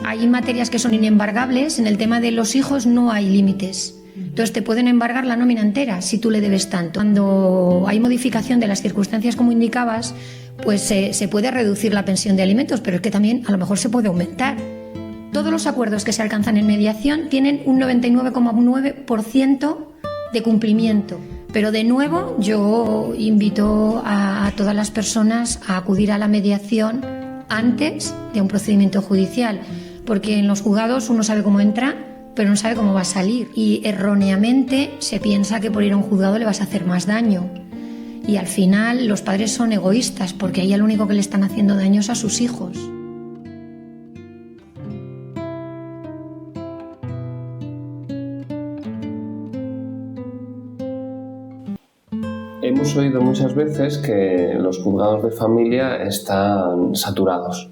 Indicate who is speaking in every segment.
Speaker 1: Hay materias que son inembargables. En el tema de los hijos no hay límites. Entonces te pueden embargar la nómina entera si tú le debes tanto. Cuando hay modificación de las circunstancias como indicabas, pues se puede reducir la pensión de alimentos, pero es que también a lo mejor se puede aumentar. Todos los acuerdos que se alcanzan en mediación tienen un 99,9% de cumplimiento. Pero de nuevo yo invito a todas las personas a acudir a la mediación antes de un procedimiento judicial, porque en los juzgados uno sabe cómo entra, pero no sabe cómo va a salir, y erróneamente se piensa que por ir a un juzgado le vas a hacer más daño, y al final los padres son egoístas, porque ahí lo único que le están haciendo daño es a sus hijos.
Speaker 2: Hemos oído muchas veces que los juzgados de familia están saturados.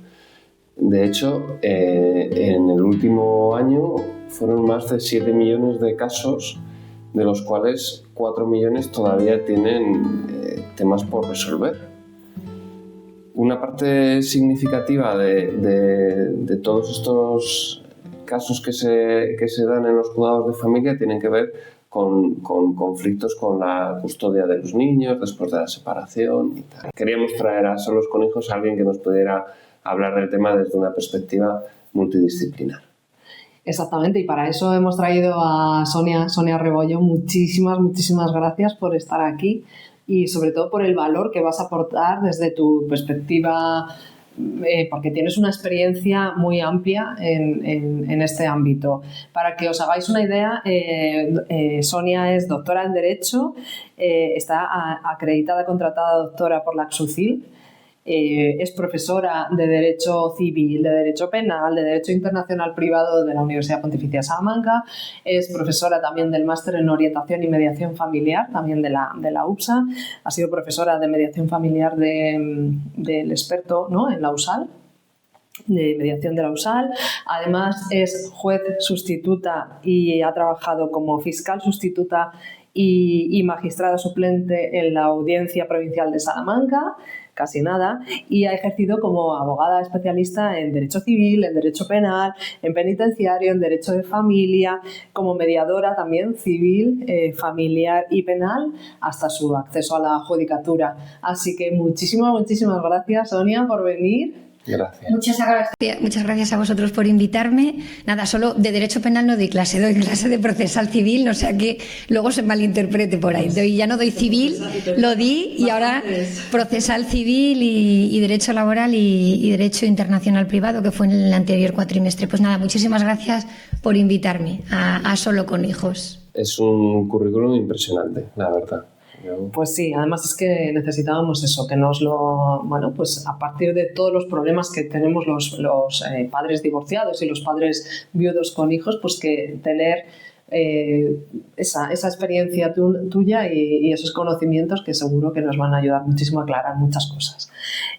Speaker 2: De hecho, en el último año fueron más de 7 millones de casos, de los cuales 4 millones todavía tienen temas por resolver. Una parte significativa de todos estos casos que se dan en los juzgados de familia tienen que ver con conflictos con la custodia de los niños después de la separación y tal. Queríamos traer a Solos con Hijos a alguien que nos pudiera hablar del tema desde una perspectiva multidisciplinar.
Speaker 3: Exactamente, y para eso hemos traído a Sonia Rebollo. Muchísimas gracias por estar aquí y sobre todo por el valor que vas a aportar desde tu perspectiva, porque tienes una experiencia muy amplia en este ámbito. Para que os hagáis una idea, Sonia es doctora en Derecho, está acreditada, contratada doctora por la CSUCIL, es profesora de Derecho Civil, de Derecho Penal, de Derecho Internacional Privado de la Universidad Pontificia de Salamanca, es profesora también del Máster en Orientación y Mediación Familiar, también de la UPSA, ha sido profesora de Mediación Familiar del experto, ¿no?, en la USAL, de mediación de la USAL. Además es juez sustituta y ha trabajado como fiscal sustituta y magistrada suplente en la Audiencia Provincial de Salamanca, casi nada, y ha ejercido como abogada especialista en Derecho Civil, en Derecho Penal, en Penitenciario, en Derecho de Familia, como mediadora también civil, familiar y penal, hasta su acceso a la judicatura. Así que muchísimas gracias, Sonia, por venir.
Speaker 2: Gracias.
Speaker 1: Muchas gracias a vosotros por invitarme. Nada, solo de Derecho Penal no doy clase, doy clase de Procesal Civil, no sea que luego se malinterprete por ahí. Ya no doy Civil, lo di, y ahora Procesal Civil y Derecho Laboral y Derecho Internacional Privado, que fue en el anterior cuatrimestre. Pues nada, muchísimas gracias por invitarme a Solo con Hijos.
Speaker 2: Es un currículum impresionante, la verdad.
Speaker 3: Pues sí, además es que necesitábamos eso, que nos lo... Bueno, pues a partir de todos los problemas que tenemos los padres divorciados y los padres viudos con hijos, pues que tener esa experiencia tuya y esos conocimientos que seguro que nos van a ayudar muchísimo a aclarar muchas cosas.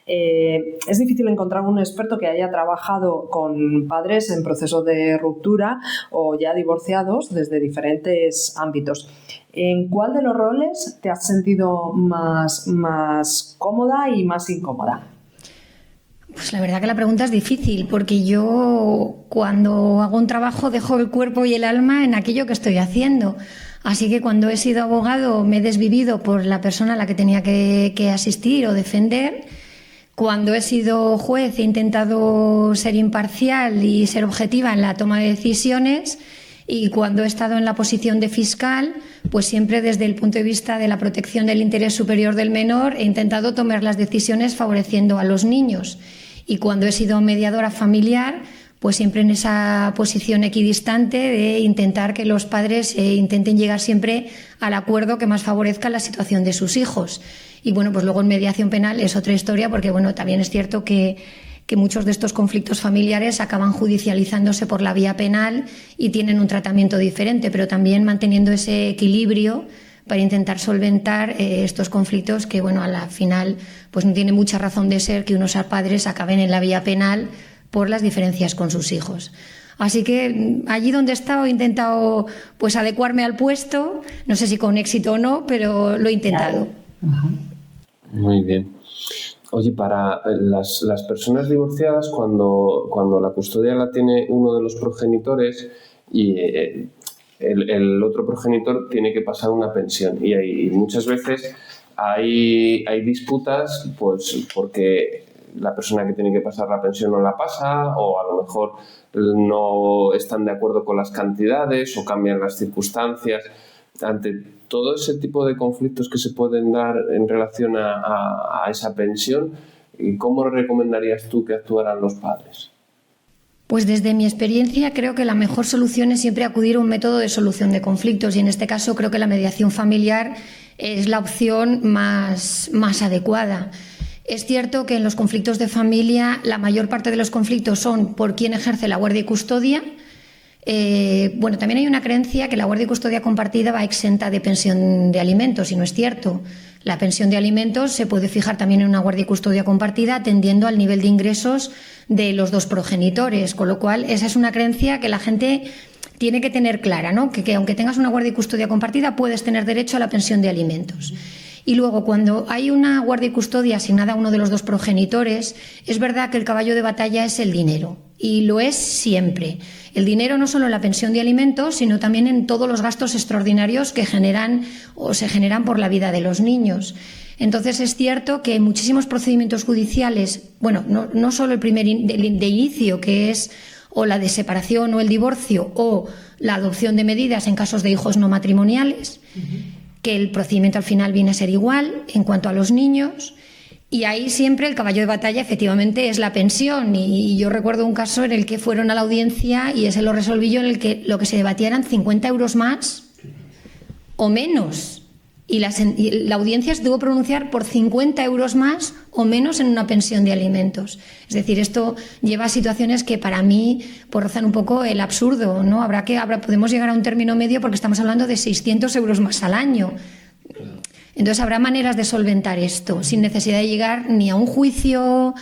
Speaker 3: Es difícil encontrar un experto que haya trabajado con padres en proceso de ruptura o ya divorciados desde diferentes ámbitos. ¿En cuál de los roles te has sentido más cómoda y más incómoda?
Speaker 1: Pues la verdad que la pregunta es difícil, porque yo cuando hago un trabajo dejo el cuerpo y el alma en aquello que estoy haciendo. Así que cuando he sido abogado me he desvivido por la persona a la que tenía que asistir o defender. Cuando he sido juez he intentado ser imparcial y ser objetiva en la toma de decisiones. Y cuando he estado en la posición de fiscal, pues siempre desde el punto de vista de la protección del interés superior del menor he intentado tomar las decisiones favoreciendo a los niños. Y cuando he sido mediadora familiar, pues siempre en esa posición equidistante de intentar que los padres intenten llegar siempre al acuerdo que más favorezca la situación de sus hijos. Y bueno, pues luego en mediación penal es otra historia, porque bueno, también es cierto que muchos de estos conflictos familiares acaban judicializándose por la vía penal y tienen un tratamiento diferente, pero también manteniendo ese equilibrio para intentar solventar estos conflictos que, bueno, a la final pues no tiene mucha razón de ser que unos padres acaben en la vía penal por las diferencias con sus hijos. Así que allí donde he estado he intentado pues adecuarme al puesto, no sé si con éxito o no, pero lo he intentado.
Speaker 2: Muy bien. Oye, para las personas divorciadas, cuando la custodia la tiene uno de los progenitores y el otro progenitor tiene que pasar una pensión, y muchas veces hay disputas pues porque la persona que tiene que pasar la pensión no la pasa, o a lo mejor no están de acuerdo con las cantidades o cambian las circunstancias. Ante todo ese tipo de conflictos que se pueden dar en relación a esa pensión, ¿cómo recomendarías tú que actuaran los padres?
Speaker 1: Pues desde mi experiencia creo que la mejor solución es siempre acudir a un método de solución de conflictos, y en este caso creo que la mediación familiar es la opción más adecuada. Es cierto que en los conflictos de familia la mayor parte de los conflictos son por quién ejerce la guardia y custodia. También hay una creencia que la guardia y custodia compartida va exenta de pensión de alimentos, y no es cierto. La pensión de alimentos se puede fijar también en una guardia y custodia compartida atendiendo al nivel de ingresos de los dos progenitores, con lo cual esa es una creencia que la gente tiene que tener clara, ¿no? Que aunque tengas una guardia y custodia compartida puedes tener derecho a la pensión de alimentos. Y luego, cuando hay una guardia y custodia asignada a uno de los dos progenitores, es verdad que el caballo de batalla es el dinero, y lo es siempre. El dinero no solo en la pensión de alimentos, sino también en todos los gastos extraordinarios que generan o se generan por la vida de los niños. Entonces es cierto que en muchísimos procedimientos judiciales, no solo el primer de inicio, que es o la de separación o el divorcio, o la adopción de medidas en casos de hijos no matrimoniales, que el procedimiento al final viene a ser igual en cuanto a los niños, y ahí siempre el caballo de batalla efectivamente es la pensión. Y yo recuerdo un caso en el que fueron a la audiencia y ese lo resolví yo, en el que lo que se debatía eran 50 euros más o menos, y la audiencia se tuvo que pronunciar por 50 euros más o menos en una pensión de alimentos. Es decir, esto lleva a situaciones que para mí pues rozan un poco el absurdo, ¿no? Podemos llegar a un término medio porque estamos hablando de 600 euros más al año. Entonces habrá maneras de solventar esto sin necesidad de llegar ni a un juicio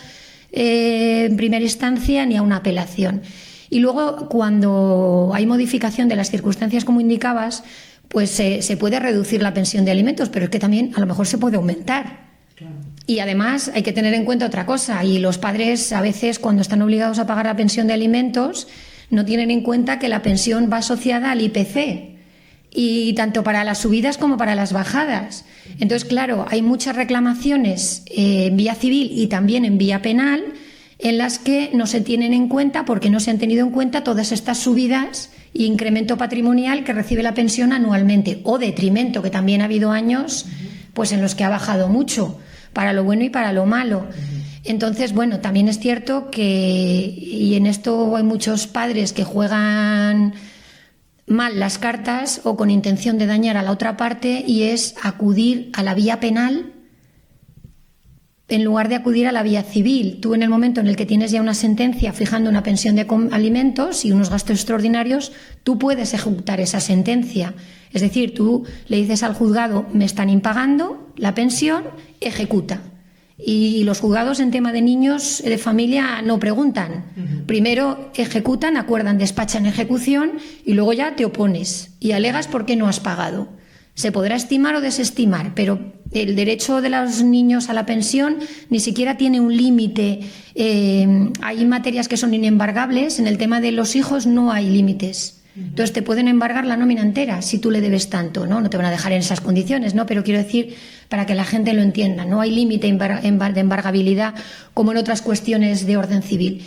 Speaker 1: en primera instancia ni a una apelación. Y luego, cuando hay modificación de las circunstancias como indicabas, pues se puede reducir la pensión de alimentos, pero es que también a lo mejor se puede aumentar. Claro. Y además hay que tener en cuenta otra cosa, y los padres a veces, cuando están obligados a pagar la pensión de alimentos, no tienen en cuenta que la pensión va asociada al IPC, y tanto para las subidas como para las bajadas. Entonces, claro, hay muchas reclamaciones en vía civil y también en vía penal en las que no se tienen en cuenta, porque no se han tenido en cuenta todas estas subidas e incremento patrimonial que recibe la pensión anualmente, o detrimento, que también ha habido años pues en los que ha bajado mucho, para lo bueno y para lo malo. Entonces, también es cierto que, y en esto hay muchos padres que juegan mal las cartas o con intención de dañar a la otra parte, y es acudir a la vía penal en lugar de acudir a la vía civil. Tú, en el momento en el que tienes ya una sentencia fijando una pensión de alimentos y unos gastos extraordinarios, tú puedes ejecutar esa sentencia. Es decir, tú le dices al juzgado: me están impagando la pensión, ejecuta. Y los juzgados en tema de niños de familia no preguntan. Primero ejecutan, acuerdan, despachan ejecución, y luego ya te opones y alegas por qué no has pagado. Se podrá estimar o desestimar, pero el derecho de los niños a la pensión ni siquiera tiene un límite. Hay materias que son inembargables. En el tema de los hijos no hay límites. Entonces te pueden embargar la nómina entera si tú le debes tanto, ¿no? No te van a dejar en esas condiciones, ¿no? Pero quiero decir, para que la gente lo entienda, no hay límite de embargabilidad como en otras cuestiones de orden civil.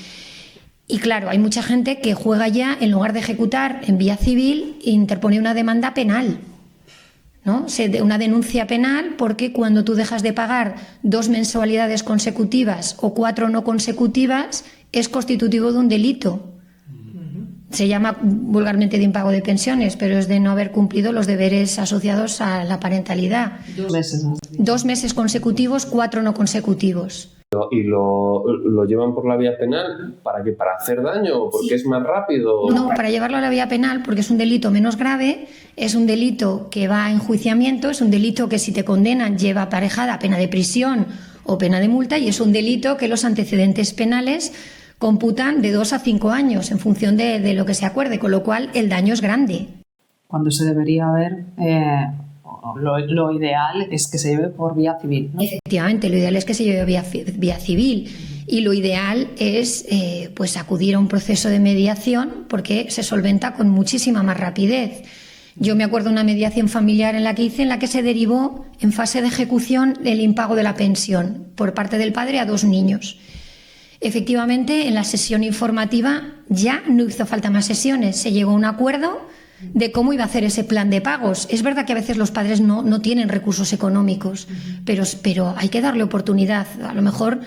Speaker 1: Y claro, hay mucha gente que juega ya, en lugar de ejecutar en vía civil, interpone una demanda penal, ¿no? Una denuncia penal, porque cuando tú dejas de pagar 2 mensualidades consecutivas o 4 no consecutivas, es constitutivo de un delito. Se llama vulgarmente de impago de pensiones, pero es de no haber cumplido los deberes asociados a la parentalidad.
Speaker 3: 2 meses.
Speaker 1: 2 meses consecutivos, 4 no consecutivos.
Speaker 2: ¿Y lo llevan por la vía penal? ¿Para qué? ¿Para hacer daño? ¿O porque es más rápido?
Speaker 1: No, para llevarlo a la vía penal, porque es un delito menos grave, es un delito que va a enjuiciamiento, es un delito que, si te condenan, lleva aparejada pena de prisión o pena de multa, y es un delito que los antecedentes penales computan de 2 a 5 años en función de lo que se acuerde, con lo cual el daño es grande.
Speaker 3: Cuando se debería haber lo ideal es que se lleve por vía civil, ¿no?
Speaker 1: Efectivamente, lo ideal es que se lleve vía civil y lo ideal es pues acudir a un proceso de mediación porque se solventa con muchísima más rapidez. Yo me acuerdo de una mediación familiar en la que hice, en la que se derivó en fase de ejecución el impago de la pensión por parte del padre a 2 niños. Efectivamente, en la sesión informativa ya no hizo falta más sesiones, se llegó a un acuerdo de cómo iba a hacer ese plan de pagos. Es verdad que a veces los padres no tienen recursos económicos, pero hay que darle oportunidad. A lo mejor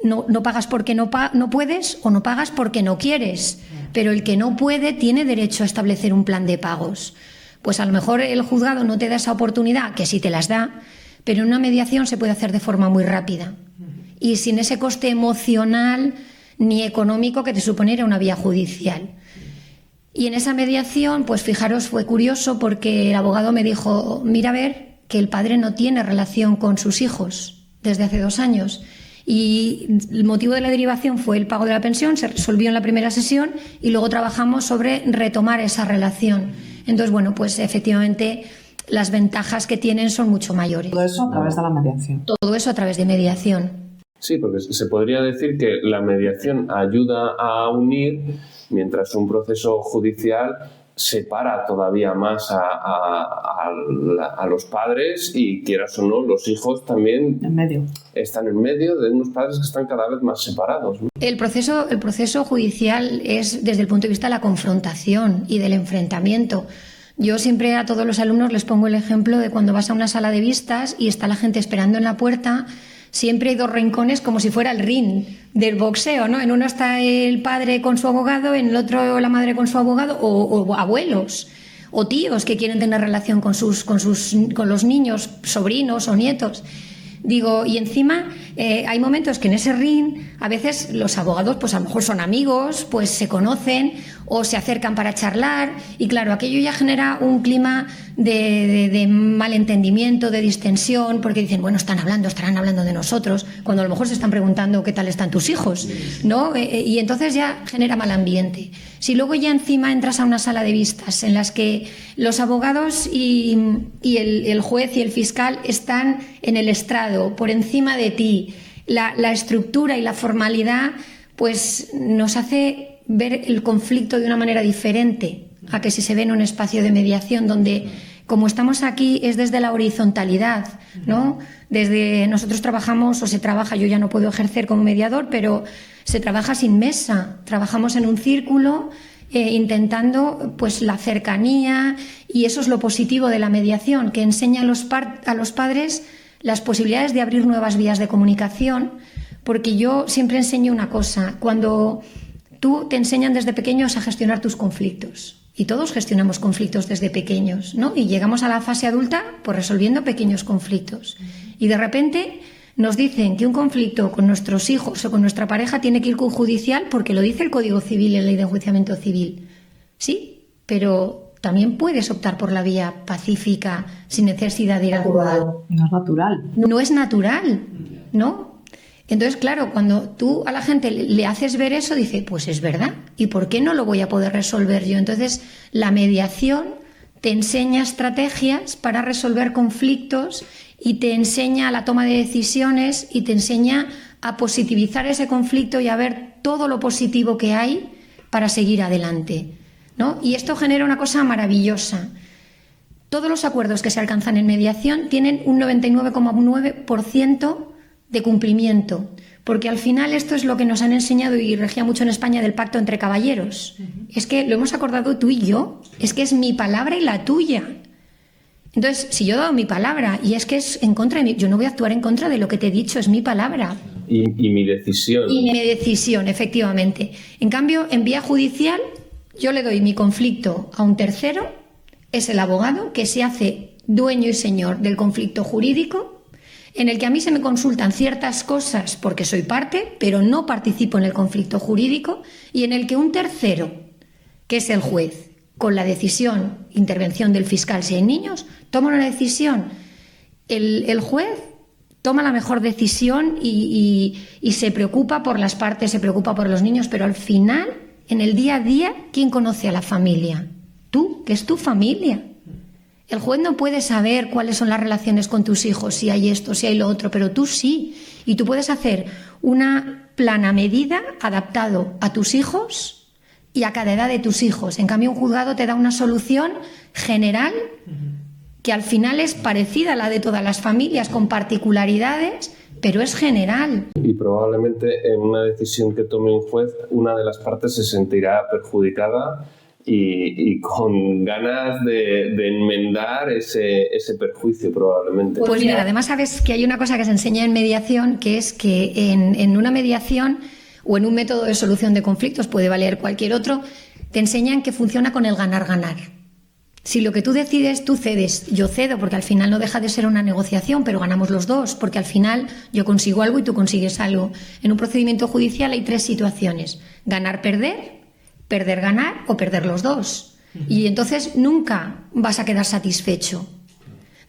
Speaker 1: no pagas porque no puedes o no pagas porque no quieres, pero el que no puede tiene derecho a establecer un plan de pagos. Pues a lo mejor el juzgado no te da esa oportunidad, que sí te las da, pero en una mediación se puede hacer de forma muy rápida y sin ese coste emocional ni económico que te supone una vía judicial. Y en esa mediación, pues fijaros, fue curioso porque el abogado me dijo, mira a ver que el padre no tiene relación con sus hijos desde hace 2 años. Y el motivo de la derivación fue el pago de la pensión, se resolvió en la primera sesión y luego trabajamos sobre retomar esa relación. Entonces, bueno, pues efectivamente las ventajas que tienen son mucho mayores.
Speaker 3: Todo eso a través de la mediación.
Speaker 1: Todo eso a través de mediación.
Speaker 2: Sí, porque se podría decir que la mediación ayuda a unir, mientras un proceso judicial separa todavía más a los padres y, quieras o no, los hijos también están en medio de unos padres que están cada vez más separados, ¿no?
Speaker 1: El proceso judicial es desde el punto de vista de la confrontación y del enfrentamiento. Yo siempre a todos los alumnos les pongo el ejemplo de cuando vas a una sala de vistas y está la gente esperando en la puerta. Siempre hay 2 rincones como si fuera el ring del boxeo, ¿no? En uno está el padre con su abogado, en el otro la madre con su abogado, o abuelos o tíos que quieren tener relación con los niños, sobrinos o nietos. Digo, y encima hay momentos que en ese ring a veces los abogados pues a lo mejor son amigos, pues se conocen o se acercan para charlar y claro, aquello ya genera un clima de malentendimiento, de distensión, porque dicen, bueno, estarán hablando de nosotros, cuando a lo mejor se están preguntando qué tal están tus hijos, ¿no? Y entonces ya genera mal ambiente. Si luego ya encima entras a una sala de vistas en las que los abogados y el juez y el fiscal están en el estrado, por encima de ti, la estructura y la formalidad pues nos hace ver el conflicto de una manera diferente a que si se ve en un espacio de mediación donde, como estamos aquí, es desde la horizontalidad, ¿no? Desde nosotros trabajamos o se trabaja, yo ya no puedo ejercer como mediador, pero se trabaja sin mesa, trabajamos en un círculo intentando pues la cercanía y eso es lo positivo de la mediación, que enseña a los padres las posibilidades de abrir nuevas vías de comunicación, porque yo siempre enseño una cosa, cuando tú te enseñan desde pequeños a gestionar tus conflictos y todos gestionamos conflictos desde pequeños, ¿no? Y llegamos a la fase adulta pues resolviendo pequeños conflictos y de repente nos dicen que un conflicto con nuestros hijos o con nuestra pareja tiene que ir con judicial porque lo dice el Código Civil y la Ley de Enjuiciamiento Civil. Sí, pero también puedes optar por la vía pacífica sin necesidad de ir al juzgado.
Speaker 3: No es natural.
Speaker 1: No es natural, ¿no? Entonces, claro, cuando tú a la gente le haces ver eso, dice, pues es verdad, ¿y por qué no lo voy a poder resolver yo? Entonces, la mediación te enseña estrategias para resolver conflictos y te enseña la toma de decisiones y te enseña a positivizar ese conflicto y a ver todo lo positivo que hay para seguir adelante, ¿no? Y esto genera una cosa maravillosa. Todos los acuerdos que se alcanzan en mediación tienen un 99,9% de cumplimiento, porque al final esto es lo que nos han enseñado y regía mucho en España del pacto entre caballeros. Es que lo hemos acordado tú y yo, es que es mi palabra y la tuya. Entonces, si yo he dado mi palabra y es que es en contra de mí, yo no voy a actuar en contra de lo que te he dicho, es mi palabra.
Speaker 2: Y mi decisión.
Speaker 1: Y mi decisión, efectivamente. En cambio, en vía judicial, yo le doy mi conflicto a un tercero, es el abogado que se hace dueño y señor del conflicto jurídico, en el que a mí se me consultan ciertas cosas porque soy parte, pero no participo en el conflicto jurídico, y en el que un tercero, que es el juez, con la decisión, intervención del fiscal si hay niños, toma una decisión. El juez toma la mejor decisión y se preocupa por las partes, se preocupa por los niños, pero al final, en el día a día, ¿quién conoce a la familia? Tú, que es tu familia. El juez no puede saber cuáles son las relaciones con tus hijos, si hay esto, si hay lo otro, pero tú sí. Y tú puedes hacer una plan a medida adaptado a tus hijos y a cada edad de tus hijos. En cambio, un juzgado te da una solución general que al final es parecida a la de todas las familias, con particularidades, pero es general.
Speaker 2: Y probablemente en una decisión que tome un juez, una de las partes se sentirá perjudicada y con ganas de enmendar ese perjuicio probablemente.
Speaker 1: Pues mira, además sabes que hay una cosa que se enseña en mediación, que es que en una mediación o en un método de solución de conflictos, puede valer cualquier otro, te enseñan que funciona con el ganar-ganar. Si lo que tú decides, tú cedes, yo cedo, porque al final no deja de ser una negociación, pero ganamos los dos, porque al final yo consigo algo y tú consigues algo. En un procedimiento judicial hay 3 situaciones: ganar-perder, perder-ganar o perder los dos. Y entonces nunca vas a quedar satisfecho.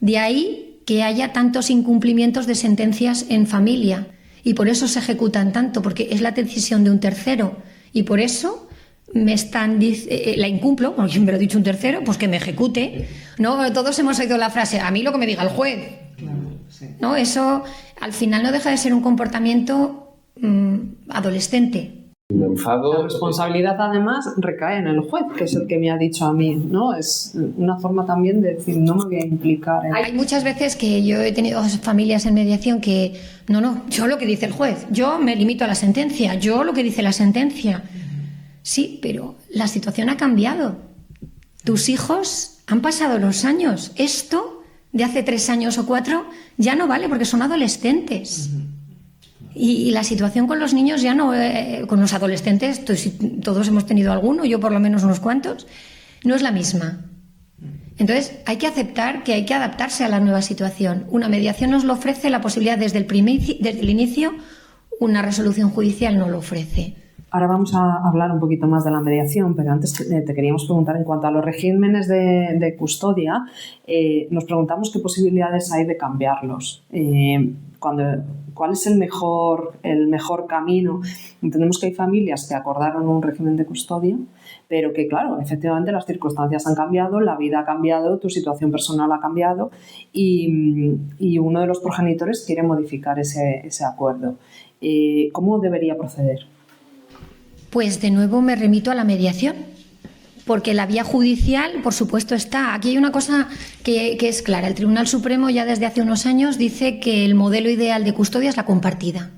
Speaker 1: De ahí que haya tantos incumplimientos de sentencias en familia, y por eso se ejecutan tanto, porque es la decisión de un tercero, y por eso la incumplo, porque yo me lo he dicho un tercero, pues que me ejecute. ¿No? Todos hemos oído la frase, a mí lo que me diga el juez.
Speaker 3: Claro, sí.
Speaker 1: ¿No? Eso al final no deja de ser un comportamiento adolescente.
Speaker 2: Me enfado.
Speaker 3: La responsabilidad además recae en el juez, que es el que me ha dicho a mí, ¿no? Es una forma también de decir, no me voy a implicar en...
Speaker 1: Hay muchas veces que yo he tenido familias en mediación que, no, yo lo que dice el juez, yo me limito a la sentencia, yo lo que dice la sentencia. Sí, pero la situación ha cambiado. Tus hijos han pasado los años. Esto de hace 3 años o 4 ya no vale porque son adolescentes. Y la situación con los niños ya no, con los adolescentes, todos hemos tenido alguno, yo por lo menos unos cuantos, no es la misma. Entonces hay que aceptar que hay que adaptarse a la nueva situación. Una mediación nos lo ofrece, la posibilidad desde el inicio, una resolución judicial no lo ofrece.
Speaker 3: Ahora vamos a hablar un poquito más de la mediación, pero antes te queríamos preguntar en cuanto a los regímenes de custodia, nos preguntamos qué posibilidades hay de cambiarlos. ¿Cuál es el mejor camino? Entendemos que hay familias que acordaron un régimen de custodia, pero que, claro, efectivamente las circunstancias han cambiado, la vida ha cambiado, tu situación personal ha cambiado y uno de los progenitores quiere modificar ese acuerdo. ¿Cómo debería proceder?
Speaker 1: Pues de nuevo me remito a la mediación, porque la vía judicial, por supuesto, está. Aquí hay una cosa que es clara. El Tribunal Supremo ya desde hace unos años dice que el modelo ideal de custodia es la compartida,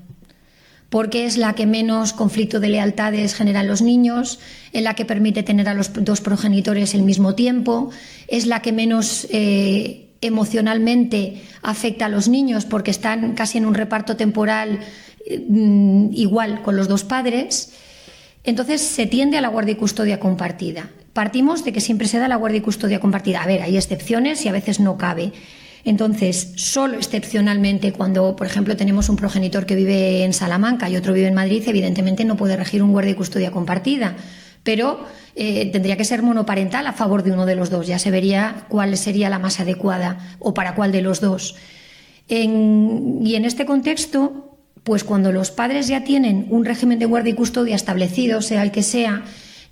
Speaker 1: porque es la que menos conflicto de lealtades genera en los niños, en la que permite tener a los 2 progenitores al mismo tiempo, es la que menos emocionalmente afecta a los niños porque están casi en un reparto temporal igual con los 2 padres. Entonces se tiende a la guardia y custodia compartida. Partimos de que siempre se da la guardia y custodia compartida. A ver, hay excepciones y a veces no cabe. Entonces, solo excepcionalmente, cuando, por ejemplo, tenemos un progenitor que vive en Salamanca y otro vive en Madrid, evidentemente no puede regir un guardia y custodia compartida, pero tendría que ser monoparental a favor de uno de los dos. Ya se vería cuál sería la más adecuada o para cuál de los dos. Y en este contexto, pues cuando los padres ya tienen un régimen de guardia y custodia establecido, sea el que sea,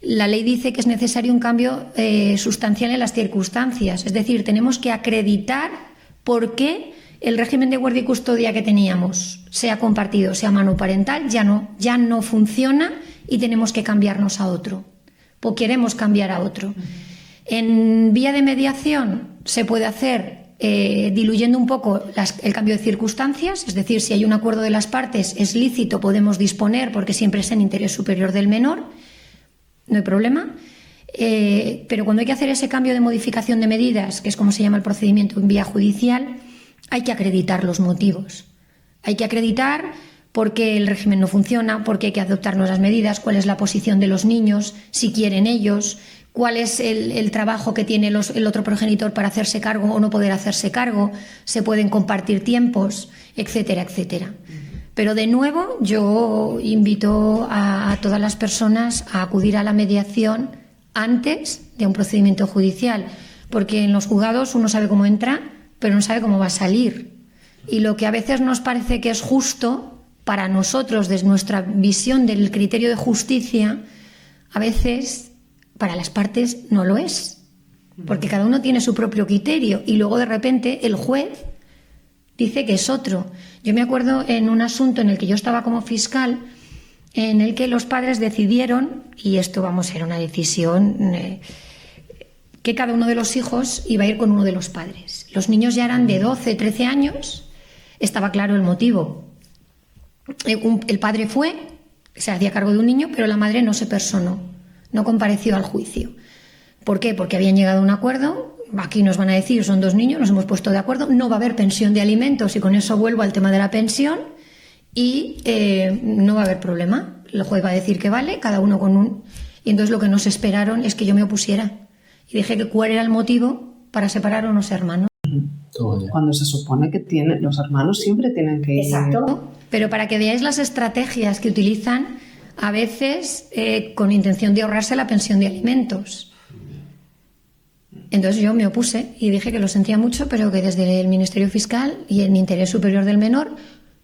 Speaker 1: la ley dice que es necesario un cambio sustancial en las circunstancias. Es decir, tenemos que acreditar por qué el régimen de guardia y custodia que teníamos, sea compartido, sea monoparental, ya no funciona y tenemos que cambiarnos a otro. O queremos cambiar a otro. En vía de mediación se puede hacer diluyendo un poco el cambio de circunstancias, es decir, si hay un acuerdo de las partes es lícito, podemos disponer porque siempre es en interés superior del menor, no hay problema, pero cuando hay que hacer ese cambio de modificación de medidas, que es como se llama el procedimiento en vía judicial, hay que acreditar los motivos, hay que acreditar por qué el régimen no funciona, por qué hay que adoptar nuevas medidas, cuál es la posición de los niños, si quieren ellos, cuál es el trabajo que tiene el otro progenitor para hacerse cargo o no poder hacerse cargo, se pueden compartir tiempos, etcétera, etcétera. Pero de nuevo yo invito a todas las personas a acudir a la mediación antes de un procedimiento judicial, porque en los juzgados uno sabe cómo entra, pero no sabe cómo va a salir. Y lo que a veces nos parece que es justo, para nosotros, desde nuestra visión del criterio de justicia, a veces para las partes no lo es. porque cada uno tiene su propio criterio y luego de repente el juez dice que es otro. Yo me acuerdo en un asunto en el que yo estaba como fiscal, en el que los padres decidieron, y esto era una decisión, que cada uno de los hijos iba a ir con uno de los padres. Los niños ya eran de 12, 13 años, estaba claro el motivo. El padre se hacía cargo de un niño, pero la madre no se personó, no compareció al juicio. ¿Por qué? Porque habían llegado a un acuerdo. Aquí nos van a decir, son 2 niños, nos hemos puesto de acuerdo, no va a haber pensión de alimentos, y con eso vuelvo al tema de la pensión, y no va a haber problema. El juez va a decir que vale, cada uno con un... Y entonces lo que nos esperaron es que yo me opusiera. Y dije que cuál era el motivo para separar a unos hermanos.
Speaker 3: Cuando se supone que los hermanos siempre tienen que ir.
Speaker 1: Exacto. Pero para que veáis las estrategias que utilizan, a veces con intención de ahorrarse la pensión de alimentos. Entonces yo me opuse y dije que lo sentía mucho, pero que desde el Ministerio Fiscal y en interés superior del menor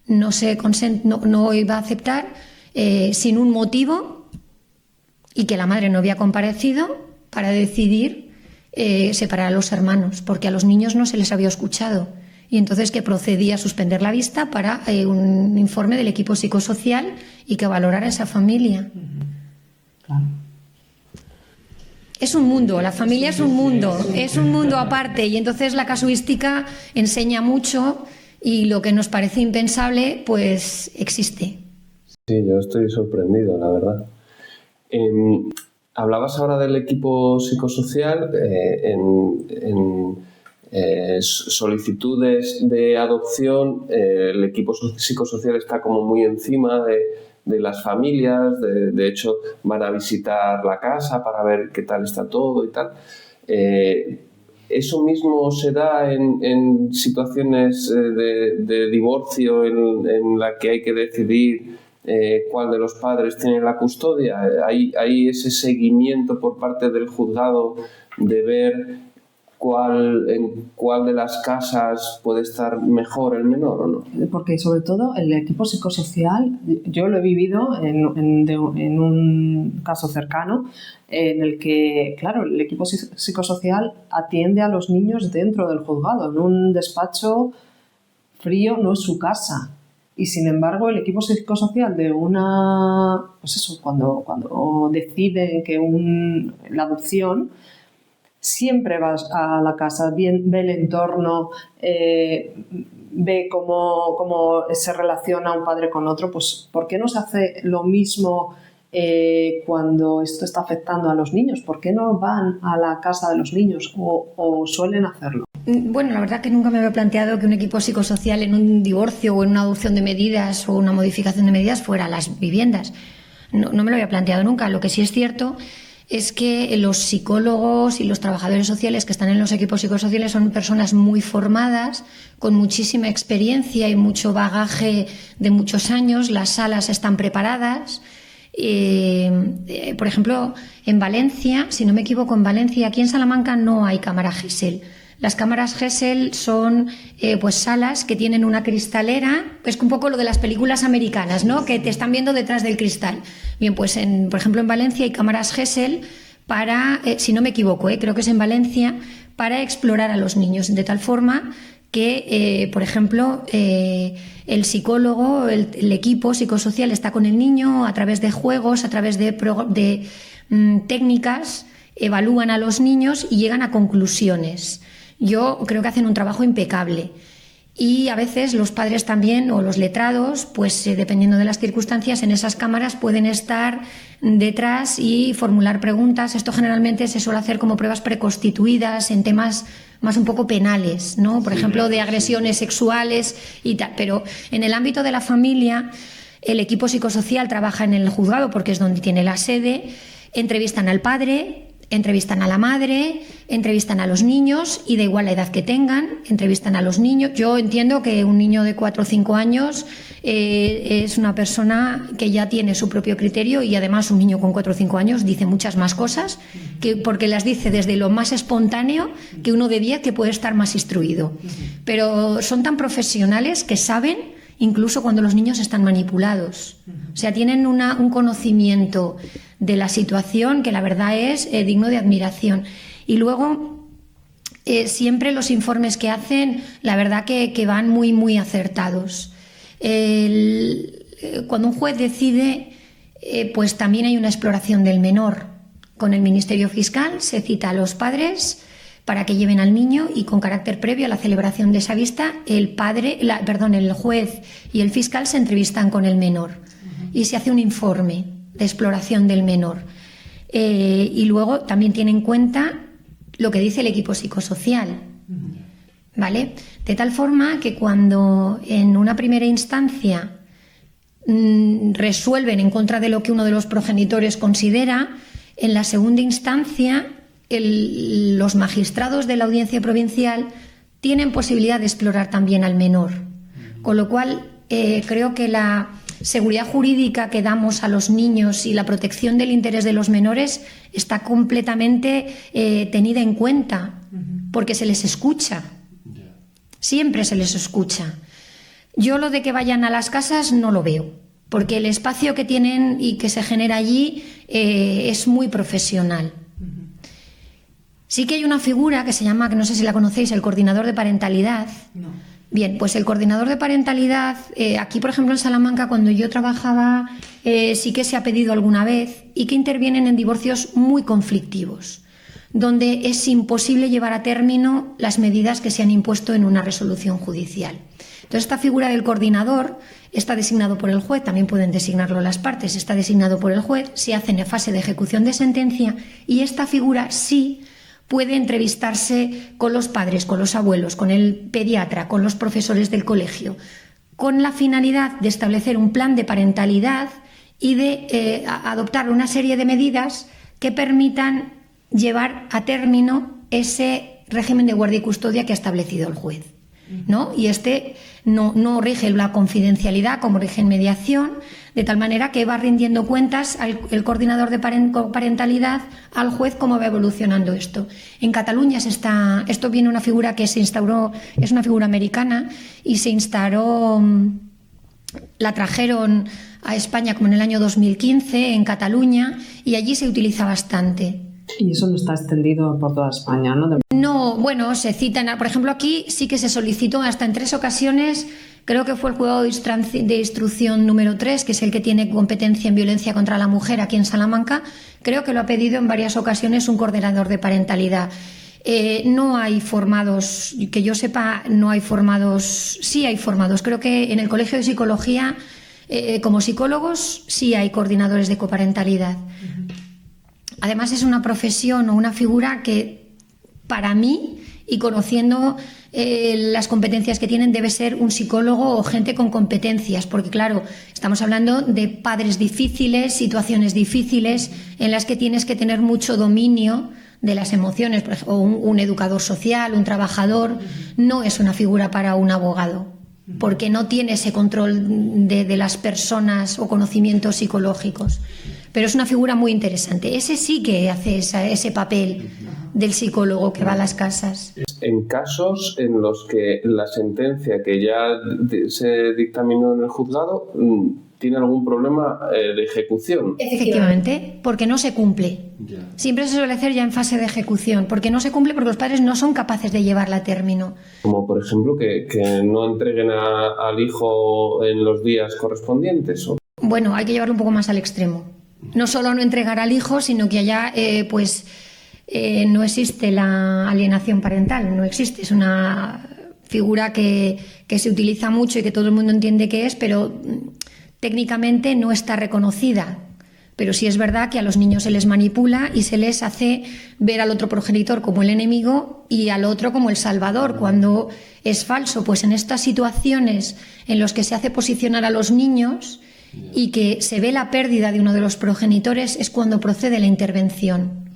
Speaker 1: no iba a aceptar sin un motivo, y que la madre no había comparecido para decidir separar a los hermanos, porque a los niños no se les había escuchado, y entonces que procedía a suspender la vista para un informe del equipo psicosocial y que valorara esa familia.
Speaker 3: Claro.
Speaker 1: Es un mundo, la familia es un mundo aparte, y entonces la casuística enseña mucho y lo que nos parece impensable pues existe.
Speaker 2: Sí, yo estoy sorprendido, la verdad. Hablabas ahora del equipo psicosocial. En solicitudes de adopción, el equipo psicosocial está como muy encima de las familias. De hecho, van a visitar la casa para ver qué tal está todo y tal. ¿Eso mismo se da en situaciones de divorcio en la que hay que decidir cuál de los padres tiene la custodia? ¿Hay ese seguimiento por parte del juzgado de ver en cuál de las casas puede estar mejor el menor o no?
Speaker 3: Porque sobre todo el equipo psicosocial, yo lo he vivido en un caso cercano, en el que, claro, el equipo psicosocial atiende a los niños dentro del juzgado, en un despacho frío, no es su casa. Y sin embargo, el equipo psicosocial de cuando decide que la adopción, siempre va a la casa, ve el entorno, ve cómo se relaciona un padre con otro. Pues ¿por qué no se hace lo mismo cuando esto está afectando a los niños? ¿Por qué no van a la casa de los niños o suelen hacerlo?
Speaker 1: Bueno, la verdad que nunca me había planteado que un equipo psicosocial en un divorcio o en una adopción de medidas o una modificación de medidas fuera a las viviendas. No me lo había planteado nunca. Lo que sí es cierto es que los psicólogos y los trabajadores sociales que están en los equipos psicosociales son personas muy formadas, con muchísima experiencia y mucho bagaje de muchos años. Las salas están preparadas. Por ejemplo, en Valencia, si no me equivoco, aquí en Salamanca no hay cámara GESEL. Las cámaras GESEL son pues salas que tienen una cristalera, es un poco lo de las películas americanas, ¿no? Que te están viendo detrás del cristal. Bien, pues por ejemplo en Valencia hay cámaras GESEL para, si no me equivoco, creo que es en Valencia, para explorar a los niños, de tal forma que, por ejemplo, el psicólogo, el equipo psicosocial está con el niño a través de juegos, a través de técnicas, evalúan a los niños y llegan a conclusiones. Yo creo que hacen un trabajo impecable. Y a veces los padres también, o los letrados, pues dependiendo de las circunstancias, en esas cámaras pueden estar detrás y formular preguntas. Esto generalmente se suele hacer como pruebas preconstituidas en temas más un poco penales, ¿no? Por ejemplo, de agresiones sexuales y tal. Pero en el ámbito de la familia, el equipo psicosocial trabaja en el juzgado porque es donde tiene la sede, entrevistan al padre, entrevistan a la madre, entrevistan a los niños y da igual la edad que tengan, entrevistan a los niños. Yo entiendo que un niño de 4 o 5 años es una persona que ya tiene su propio criterio, y además un niño con 4 o 5 años dice muchas más cosas, porque las dice desde lo más espontáneo, que uno de 10 que puede estar más instruido. Pero son tan profesionales que saben incluso cuando los niños están manipulados. O sea, tienen un conocimiento de la situación que la verdad es digno de admiración. Y luego siempre los informes que hacen, la verdad que van muy, muy acertados. Cuando un juez decide, pues también hay una exploración del menor. Con el Ministerio Fiscal se cita a los padres para que lleven al niño y con carácter previo a la celebración de esa vista, el juez y el fiscal se entrevistan con el menor y se hace un informe de exploración del menor. Y luego también tiene en cuenta lo que dice el equipo psicosocial, ¿vale? De tal forma que cuando en una primera instancia resuelven en contra de lo que uno de los progenitores considera, en la segunda instancia los magistrados de la audiencia provincial tienen posibilidad de explorar también al menor, con lo cual creo que la seguridad jurídica que damos a los niños y la protección del interés de los menores está completamente tenida en cuenta, porque se les escucha, siempre se les escucha. Yo lo de que vayan a las casas no lo veo, porque el espacio que tienen y que se genera allí es muy profesional. Sí que hay una figura que se llama, que no sé si la conocéis, el coordinador de parentalidad. No. Bien, pues el coordinador de parentalidad, aquí por ejemplo en Salamanca, cuando yo trabajaba, sí que se ha pedido alguna vez y que intervienen en divorcios muy conflictivos, donde es imposible llevar a término las medidas que se han impuesto en una resolución judicial. Entonces, esta figura del coordinador está designado por el juez, también pueden designarlo las partes, está designado por el juez, se hace en fase de ejecución de sentencia y esta figura sí puede entrevistarse con los padres, con los abuelos, con el pediatra, con los profesores del colegio, con la finalidad de establecer un plan de parentalidad y de adoptar una serie de medidas que permitan llevar a término ese régimen de guardia y custodia que ha establecido el juez, ¿no? Y no rige la confidencialidad como rige en mediación, de tal manera que va rindiendo cuentas el coordinador de parentalidad al juez cómo va evolucionando esto. En Cataluña esto viene una figura que se instauró, es una figura americana y se instauró, la trajeron a España como en el año 2015 en Cataluña y allí se utiliza bastante.
Speaker 3: Y eso no está extendido por toda España, ¿no?
Speaker 1: No, bueno, se citan, por ejemplo, aquí sí que se solicitó hasta en 3 ocasiones, creo que fue el juzgado de instrucción número 3, que es el que tiene competencia en violencia contra la mujer aquí en Salamanca, creo que lo ha pedido en varias ocasiones un coordinador de parentalidad. No hay formados, que yo sepa, no hay formados, sí hay formados, creo que en el Colegio de Psicología, como psicólogos, sí hay coordinadores de coparentalidad. Además es una profesión o una figura que para mí, y conociendo las competencias que tienen, debe ser un psicólogo o gente con competencias, porque claro, estamos hablando de padres difíciles, situaciones difíciles en las que tienes que tener mucho dominio de las emociones, por ejemplo, un educador social, un trabajador, no es una figura para un abogado, porque no tiene ese control de las personas o conocimientos psicológicos. Pero es una figura muy interesante. Ese sí que hace ese papel del psicólogo que va a las casas.
Speaker 2: En casos en los que la sentencia que ya se dictaminó en el juzgado tiene algún problema de ejecución.
Speaker 1: Efectivamente, porque no se cumple. Siempre se suele hacer ya en fase de ejecución, porque no se cumple porque los padres no son capaces de llevarla a término.
Speaker 2: Como por ejemplo que no entreguen al hijo en los días correspondientes.
Speaker 1: Bueno, hay que llevarlo un poco más al extremo. No solo no entregar al hijo, sino que allá no existe la alienación parental, no existe. Es una figura que se utiliza mucho y que todo el mundo entiende qué es, pero técnicamente no está reconocida. Pero sí es verdad que a los niños se les manipula y se les hace ver al otro progenitor como el enemigo y al otro como el salvador, cuando es falso. Pues en estas situaciones en las que se hace posicionar a los niños y que se ve la pérdida de uno de los progenitores es cuando procede la intervención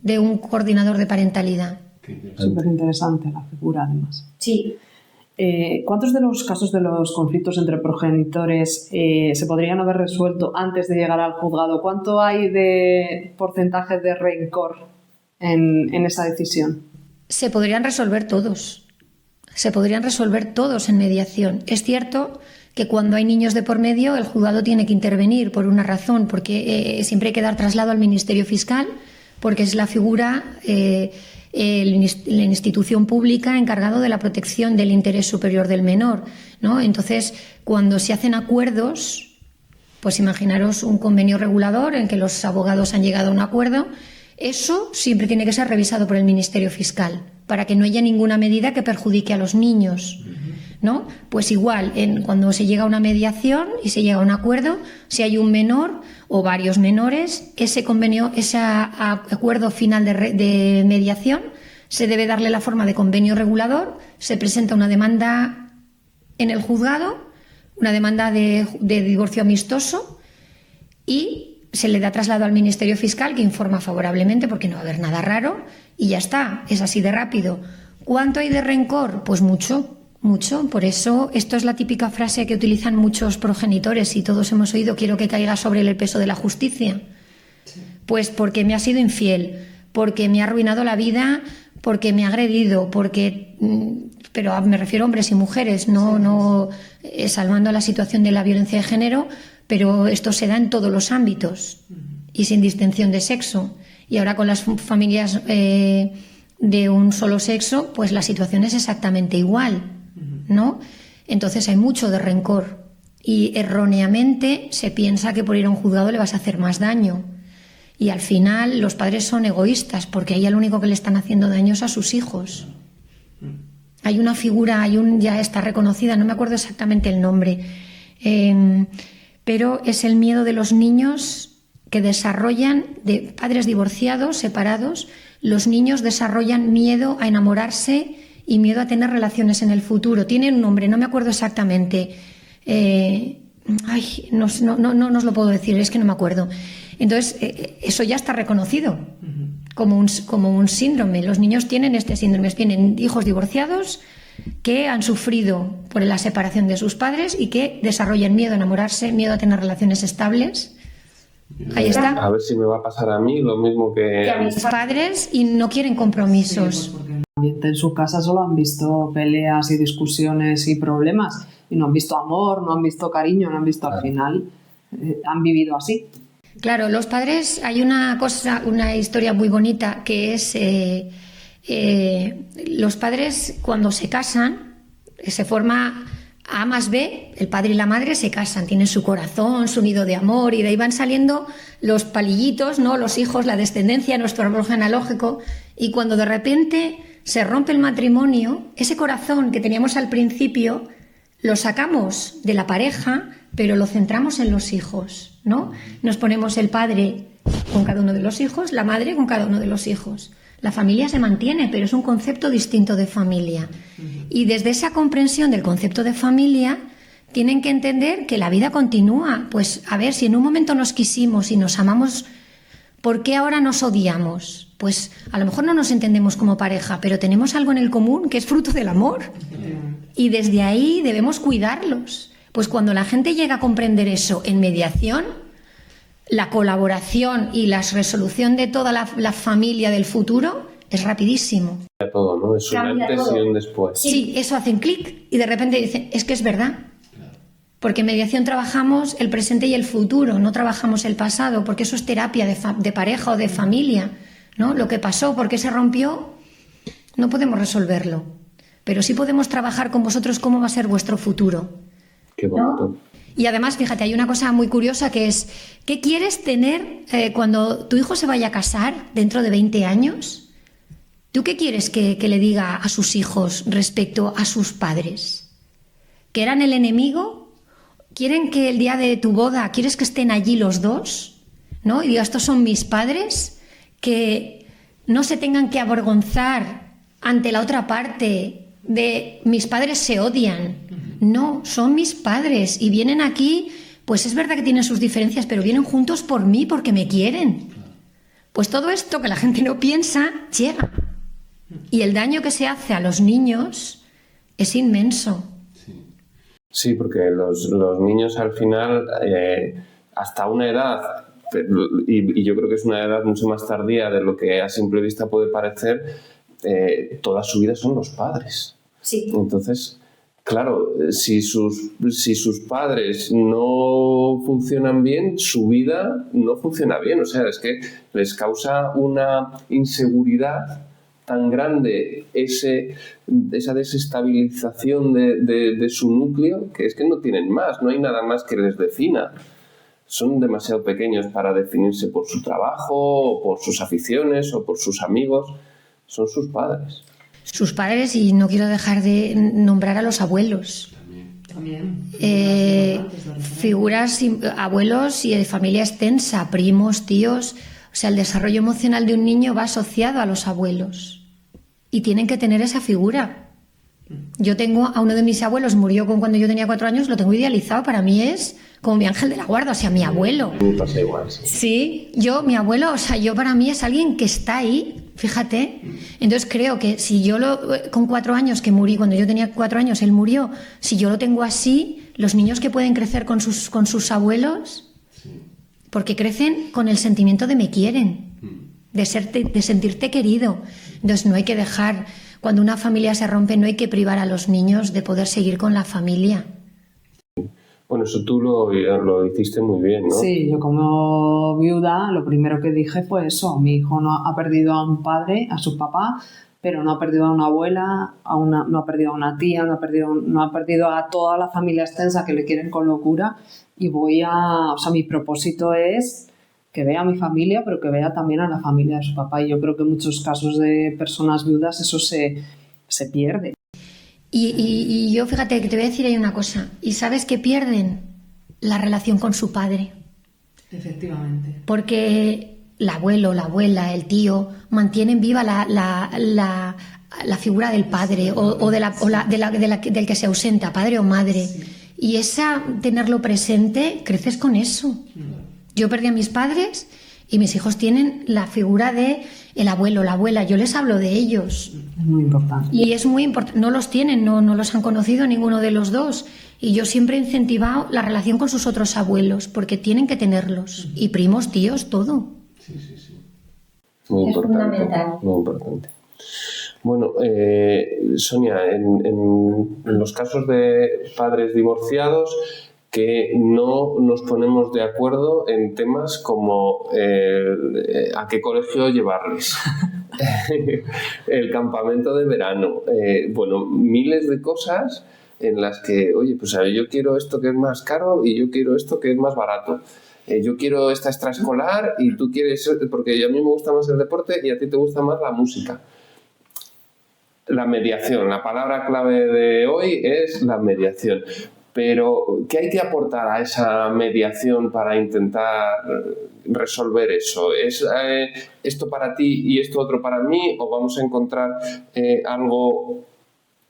Speaker 1: de un coordinador de parentalidad.
Speaker 3: Súper interesante la figura, además.
Speaker 1: Sí.
Speaker 3: ¿Cuántos de los casos de los conflictos entre progenitores se podrían haber resuelto antes de llegar al juzgado? ¿Cuánto hay de porcentaje de rencor en esa decisión?
Speaker 1: Se podrían resolver todos. Se podrían resolver todos en mediación. Es cierto que cuando hay niños de por medio el juzgado tiene que intervenir por una razón, porque siempre hay que dar traslado al Ministerio Fiscal, porque es la figura la institución pública encargado de la protección del interés superior del menor, ¿no? Entonces, cuando se hacen acuerdos, pues imaginaros un convenio regulador en que los abogados han llegado a un acuerdo, eso siempre tiene que ser revisado por el Ministerio Fiscal para que no haya ninguna medida que perjudique a los niños, ¿no? Pues igual, cuando se llega a una mediación y se llega a un acuerdo, si hay un menor o varios menores, ese convenio, ese acuerdo final de mediación se debe darle la forma de convenio regulador, se presenta una demanda en el juzgado, una demanda de divorcio amistoso, y se le da traslado al Ministerio Fiscal, que informa favorablemente porque no va a haber nada raro, y ya está, es así de rápido. ¿Cuánto hay de rencor? Pues mucho. Mucho, por eso esto es la típica frase que utilizan muchos progenitores y todos hemos oído: quiero que caiga sobre él el peso de la justicia. Sí. Pues porque me ha sido infiel, porque me ha arruinado la vida, porque me ha agredido, porque, pero me refiero a hombres y mujeres, no salvando la situación de la violencia de género, pero esto se da en todos los ámbitos y sin distinción de sexo. Y ahora con las familias de un solo sexo, pues la situación es exactamente igual, ¿no? Entonces hay mucho de rencor y erróneamente se piensa que por ir a un juzgado le vas a hacer más daño, y al final los padres son egoístas porque ahí lo único que le están haciendo daño es a sus hijos. Hay una figura, ya está reconocida, no me acuerdo exactamente el nombre, pero es el miedo de los niños que desarrollan, de padres divorciados, separados. Los niños desarrollan miedo a enamorarse y miedo a tener relaciones en el futuro. Tiene un nombre, no me acuerdo exactamente. No os lo puedo decir, es que no me acuerdo. Entonces, eso ya está reconocido como un síndrome. Los niños tienen este síndrome, tienen hijos divorciados que han sufrido por la separación de sus padres y que desarrollan miedo a enamorarse, miedo a tener relaciones estables. Ahí está.
Speaker 2: A ver si me va a pasar a mí lo mismo que
Speaker 1: a mis padres, y no quieren compromisos.
Speaker 3: Sí, pues porque en su casa solo han visto peleas y discusiones y problemas, y no han visto amor, no han visto cariño, no han visto, al final han vivido así.
Speaker 1: Claro, los padres, hay una historia muy bonita que es los padres cuando se casan, se forma A más B, el padre y la madre se casan, tienen su corazón, su nido de amor, y de ahí van saliendo los palillitos, ¿no? Los hijos, la descendencia, nuestro árbol genealógico, y cuando de repente se rompe el matrimonio, ese corazón que teníamos al principio lo sacamos de la pareja, pero lo centramos en los hijos, ¿no? Nos ponemos el padre con cada uno de los hijos, la madre con cada uno de los hijos. La familia se mantiene, pero es un concepto distinto de familia. Y desde esa comprensión del concepto de familia, tienen que entender que la vida continúa. Pues a ver, si en un momento nos quisimos y nos amamos, ¿por qué ahora nos odiamos? Pues a lo mejor no nos entendemos como pareja, pero tenemos algo en el común que es fruto del amor. Y desde ahí debemos cuidarlos. Pues cuando la gente llega a comprender eso en mediación, la colaboración y la resolución de toda la familia del futuro es rapidísimo.
Speaker 2: Todo, ¿no? Es un antes y un después.
Speaker 1: Sí, eso hacen clic y de repente dicen, es que es verdad. Porque en mediación trabajamos el presente y el futuro, no trabajamos el pasado, porque eso es terapia de pareja o de familia, ¿no? Lo que pasó, por qué se rompió, no podemos resolverlo. Pero sí podemos trabajar con vosotros cómo va a ser vuestro futuro.
Speaker 2: Qué bonito.
Speaker 1: ¿No? Y además, fíjate, hay una cosa muy curiosa que es, ¿qué quieres tener cuando tu hijo se vaya a casar dentro de 20 años? ¿Tú qué quieres que le diga a sus hijos respecto a sus padres? ¿Que eran el enemigo? ¿Quieren que el día de tu boda, quieres que estén allí los dos? ¿No? Y diga, estos son mis padres, que no se tengan que avergonzar ante la otra parte de mis padres se odian. No, son mis padres y vienen aquí, pues es verdad que tienen sus diferencias, pero vienen juntos por mí, porque me quieren. Pues todo esto que la gente no piensa, llega. Y el daño que se hace a los niños es inmenso.
Speaker 2: Sí, porque los niños al final, hasta una edad, y yo creo que es una edad mucho más tardía de lo que a simple vista puede parecer, toda su vida son los padres.
Speaker 1: Sí.
Speaker 2: Entonces, claro, si sus padres no funcionan bien, su vida no funciona bien. O sea, es que les causa una inseguridad tan grande esa desestabilización de su núcleo, que es que no tienen más, no hay nada más que les defina. Son demasiado pequeños para definirse por su trabajo, o por sus aficiones, o por sus amigos. Son sus padres.
Speaker 1: Sus padres, y no quiero dejar de nombrar a los abuelos.
Speaker 3: También.
Speaker 1: Figuras, abuelos y de familia extensa, primos, tíos. O sea, el desarrollo emocional de un niño va asociado a los abuelos. Y tienen que tener esa figura. Yo tengo a uno de mis abuelos, murió cuando yo tenía 4 años, lo tengo idealizado. Para mí es como mi ángel de la guarda, o sea, mi abuelo.
Speaker 2: Me pasa igual.
Speaker 1: Sí, mi abuelo, o sea, yo para mí es alguien que está ahí, fíjate. Entonces creo que si yo con 4 años que morí, cuando yo tenía 4 años, él murió, si yo lo tengo así, los niños que pueden crecer con sus abuelos, porque crecen con el sentimiento de me quieren, de sentirte querido. Entonces no hay que dejar, cuando una familia se rompe, no hay que privar a los niños de poder seguir con la familia.
Speaker 2: Bueno, eso tú lo hiciste muy bien, ¿no?
Speaker 3: Sí, yo como viuda lo primero que dije fue eso. Mi hijo no ha perdido a un padre, a su papá, pero no ha perdido a una abuela, no ha perdido a una tía, no ha perdido a toda la familia extensa que le quieren con locura. Y o sea, mi propósito es que vea a mi familia, pero que vea también a la familia de su papá. Y yo creo que en muchos casos de personas viudas eso se pierde.
Speaker 1: Y yo, fíjate, que te voy a decir ahí una cosa. ¿Y sabes qué pierden? La relación con su padre.
Speaker 3: Efectivamente.
Speaker 1: Porque el abuelo, la abuela, el tío mantienen viva la figura del padre o del que se ausenta, padre o madre. Sí. Y tenerlo presente, creces con eso. Yo perdí a mis padres y mis hijos tienen la figura de el abuelo, la abuela. Yo les hablo de ellos.
Speaker 3: Es muy importante.
Speaker 1: Y es muy importante. No los tienen, no los han conocido ninguno de los dos. Y yo siempre he incentivado la relación con sus otros abuelos, porque tienen que tenerlos. Y primos, tíos, todo.
Speaker 2: Sí. Muy importante.
Speaker 1: Fundamental.
Speaker 2: Muy importante. Bueno, Sonia, en los casos de padres divorciados, que no nos ponemos de acuerdo en temas como a qué colegio llevarles, el campamento de verano, bueno, miles de cosas en las que, oye, pues yo quiero esto que es más caro y yo quiero esto que es más barato. Yo quiero esta extraescolar y tú quieres, porque a mí me gusta más el deporte y a ti te gusta más la música. La mediación, la palabra clave de hoy es la mediación. Pero, ¿qué hay que aportar a esa mediación para intentar resolver eso? ¿Es esto para ti y esto otro para mí? ¿O vamos a encontrar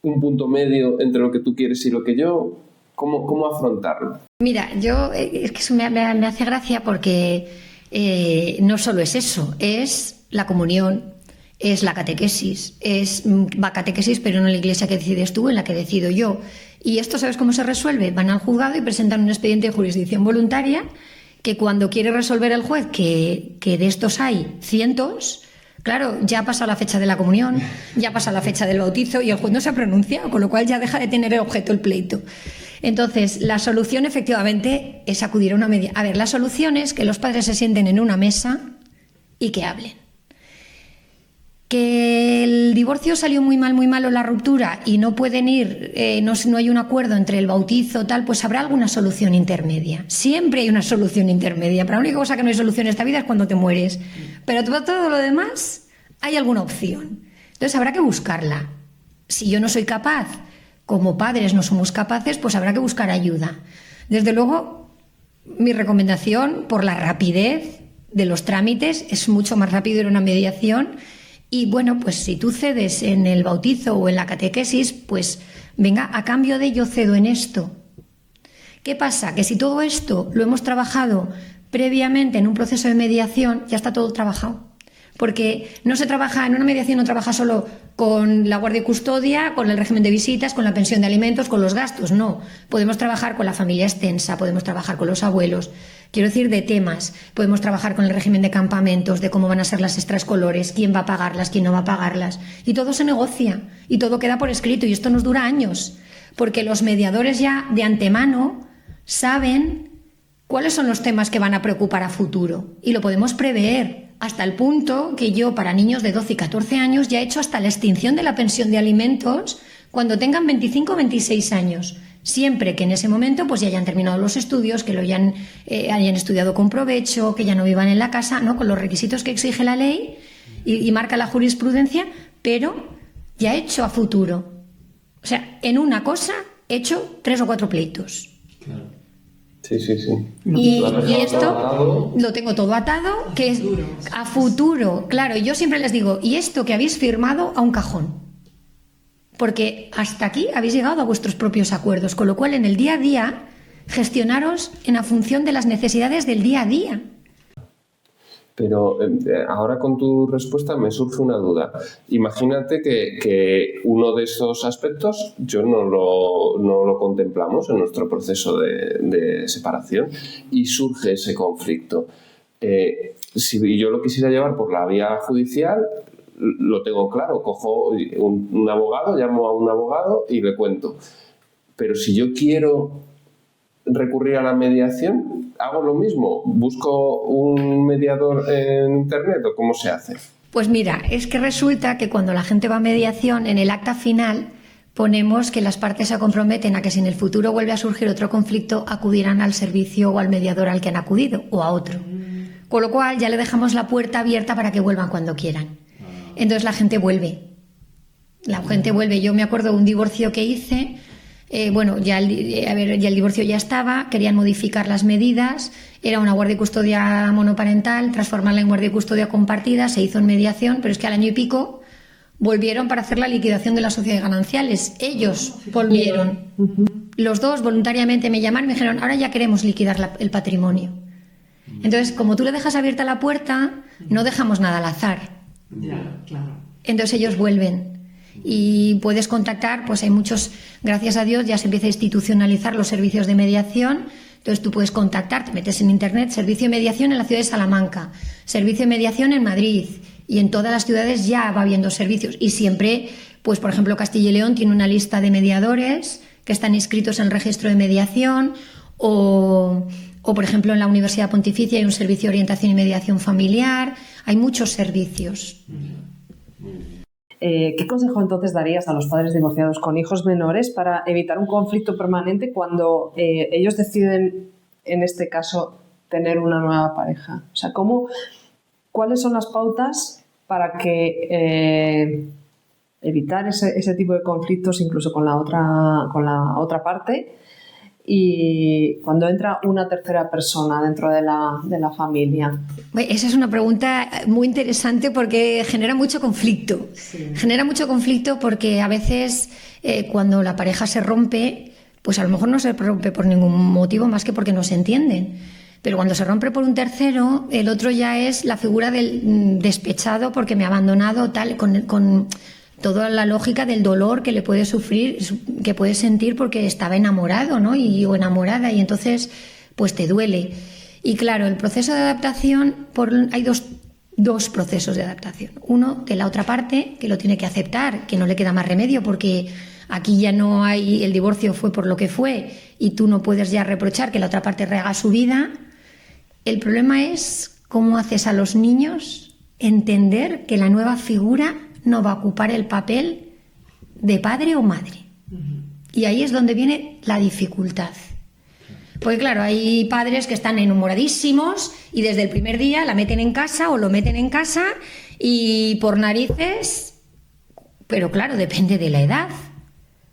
Speaker 2: un punto medio entre lo que tú quieres y lo que yo? ¿Cómo afrontarlo?
Speaker 1: Mira, es que eso me hace gracia porque no solo es eso, es la comunión, es la catequesis, va catequesis, pero no en la iglesia que decides tú, en la que decido yo. Y esto, ¿sabes cómo se resuelve? Van al juzgado y presentan un expediente de jurisdicción voluntaria que cuando quiere resolver el juez, que de estos hay cientos, claro, ya pasa la fecha de la comunión, ya pasa la fecha del bautizo y el juez no se ha pronunciado, con lo cual ya deja de tener el objeto el pleito. Entonces, la solución efectivamente es acudir a una mediación. A ver, la solución es que los padres se sienten en una mesa y que hablen. Que el divorcio salió muy mal o la ruptura y no pueden ir, no hay un acuerdo entre el bautizo tal, pues habrá alguna solución intermedia. Siempre hay una solución intermedia. Pero la única cosa que no hay solución en esta vida es cuando te mueres. Pero todo lo demás hay alguna opción. Entonces habrá que buscarla. Si yo no soy capaz, como padres no somos capaces, pues habrá que buscar ayuda. Desde luego, mi recomendación, por la rapidez de los trámites, es mucho más rápido ir a una mediación. Y bueno, pues si tú cedes en el bautizo o en la catequesis, pues venga, a cambio de ello cedo en esto. ¿Qué pasa? Que si todo esto lo hemos trabajado previamente en un proceso de mediación, ya está todo trabajado. Porque no se trabaja, en una mediación no trabaja solo con la guardia y custodia, con el régimen de visitas, con la pensión de alimentos, con los gastos, no. Podemos trabajar con la familia extensa, podemos trabajar con los abuelos, quiero decir, de temas. Podemos trabajar con el régimen de campamentos, de cómo van a ser las extraescolares, quién va a pagarlas, quién no va a pagarlas. Y todo se negocia y todo queda por escrito y esto nos dura años. Porque los mediadores ya de antemano saben cuáles son los temas que van a preocupar a futuro y lo podemos prever. hasta el punto que yo para niños de 12 y 14 años ya he hecho hasta la extinción de la pensión de alimentos cuando tengan 25 o 26 años. Siempre que en ese momento pues ya hayan terminado los estudios, que lo hayan estudiado con provecho, que ya no vivan en la casa, ¿no? Con los requisitos que exige la ley y marca la jurisprudencia, pero ya hecho a futuro. O sea, en una cosa he hecho 3 o 4 pleitos.
Speaker 2: Claro. Sí.
Speaker 1: Y esto lo tengo todo atado, que es a futuro. Claro, y yo siempre les digo, y esto que habéis firmado a un cajón. Porque hasta aquí habéis llegado a vuestros propios acuerdos, con lo cual en el día a día gestionaros en la función de las necesidades del día a día.
Speaker 2: Pero ahora con tu respuesta me surge una duda. Imagínate que uno de esos aspectos yo no lo contemplamos en nuestro proceso de separación y surge ese conflicto. Si yo lo quisiera llevar por la vía judicial, lo tengo claro, cojo un abogado, llamo a un abogado y le cuento. Pero si yo quiero recurrir a la mediación, hago lo mismo, busco un mediador en internet, ¿o cómo se hace?
Speaker 1: Pues mira, es que resulta que cuando la gente va a mediación, en el acta final ponemos que las partes se comprometen a que si en el futuro vuelve a surgir otro conflicto, acudirán al servicio o al mediador al que han acudido o a otro. Con lo cual ya le dejamos la puerta abierta para que vuelvan cuando quieran. Entonces la gente vuelve. Yo me acuerdo de un divorcio que hice, ya el divorcio ya estaba, querían modificar las medidas, era una guardia y custodia monoparental, transformarla en guardia y custodia compartida, se hizo en mediación, pero es que al año y pico volvieron para hacer la liquidación de las sociedades gananciales. Ellos volvieron. Los dos voluntariamente me llamaron y me dijeron, ahora ya queremos liquidar el patrimonio. Entonces, como tú le dejas abierta la puerta, no dejamos nada al azar.
Speaker 3: Ya, claro.
Speaker 1: Entonces ellos vuelven y puedes contactar, pues hay muchos, gracias a Dios ya se empieza a institucionalizar los servicios de mediación. Entonces tú puedes contactar, te metes en internet, servicio de mediación en la ciudad de Salamanca, servicio de mediación en Madrid, y en todas las ciudades ya va habiendo servicios, y siempre, pues por ejemplo Castilla y León tiene una lista de mediadores que están inscritos en el registro de mediación, o por ejemplo en la Universidad Pontificia hay un servicio de orientación y mediación familiar. Hay muchos servicios.
Speaker 3: ¿Qué consejo entonces darías a los padres divorciados con hijos menores para evitar un conflicto permanente cuando ellos deciden, en este caso, tener una nueva pareja? O sea, ¿cuáles son las pautas para que evitar ese tipo de conflictos incluso con la otra parte? Y cuando entra una tercera persona dentro de la familia.
Speaker 1: Esa es una pregunta muy interesante porque genera mucho conflicto. Sí. Genera mucho conflicto porque a veces cuando la pareja se rompe, pues a lo mejor no se rompe por ningún motivo más que porque no se entienden. Pero cuando se rompe por un tercero, el otro ya es la figura del despechado porque me ha abandonado, tal, con toda la lógica del dolor que le puede sufrir, que puede sentir porque estaba enamorado, ¿no? O enamorada, y entonces pues te duele. Y claro, el proceso de adaptación, hay dos procesos de adaptación. Uno de la otra parte, que lo tiene que aceptar, que no le queda más remedio porque aquí ya no hay, el divorcio fue por lo que fue y tú no puedes ya reprochar que la otra parte rehaga su vida. El problema es cómo haces a los niños entender que la nueva figura no va a ocupar el papel de padre o madre. Y ahí es donde viene la dificultad. Porque claro, hay padres que están enamoradísimos y desde el primer día la meten en casa o lo meten en casa y por narices, pero claro, depende de la edad.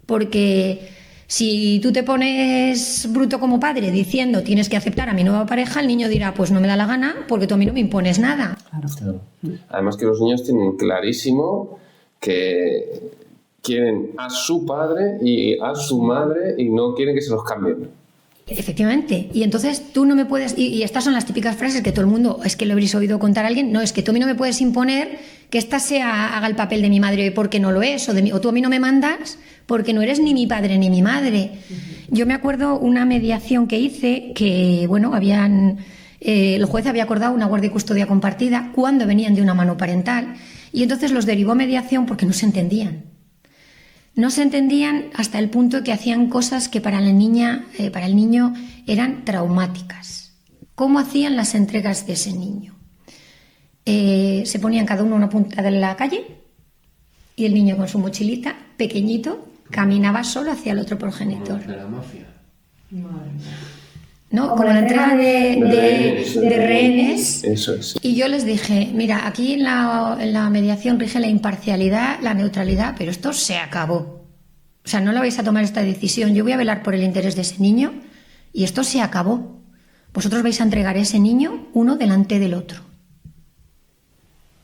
Speaker 1: Porque si tú te pones bruto como padre diciendo tienes que aceptar a mi nueva pareja, el niño dirá, pues no me da la gana porque tú a mí no me impones nada.
Speaker 2: Claro. Además que los niños tienen clarísimo que quieren a su padre y a su madre y no quieren que se los cambien.
Speaker 1: Efectivamente. Y entonces tú no me puedes... Y estas son las típicas frases que todo el mundo... Es que lo habréis oído contar a alguien. No, es que tú a mí no me puedes imponer que esta haga el papel de mi madre porque no lo es. O tú a mí no me mandas porque no eres ni mi padre ni mi madre. Yo me acuerdo una mediación que hice que, bueno, el juez había acordado una guardia y custodia compartida cuando venían de una mano parental. Y entonces los derivó a mediación porque no se entendían. No se entendían hasta el punto que hacían cosas que para la niña, para el niño eran traumáticas. ¿Cómo hacían las entregas de ese niño? se ponían cada uno a una punta de la calle y el niño con su mochilita, pequeñito, caminaba solo hacia el otro progenitor.
Speaker 4: De la mafia.
Speaker 1: ¿No? Con la entrega de rehenes.
Speaker 2: Eso es.
Speaker 1: Y yo les dije, mira, aquí en la mediación rige la imparcialidad, la neutralidad, pero esto se acabó. O sea, no la vais a tomar esta decisión. Yo voy a velar por el interés de ese niño y esto se acabó. Vosotros vais a entregar a ese niño uno delante del otro.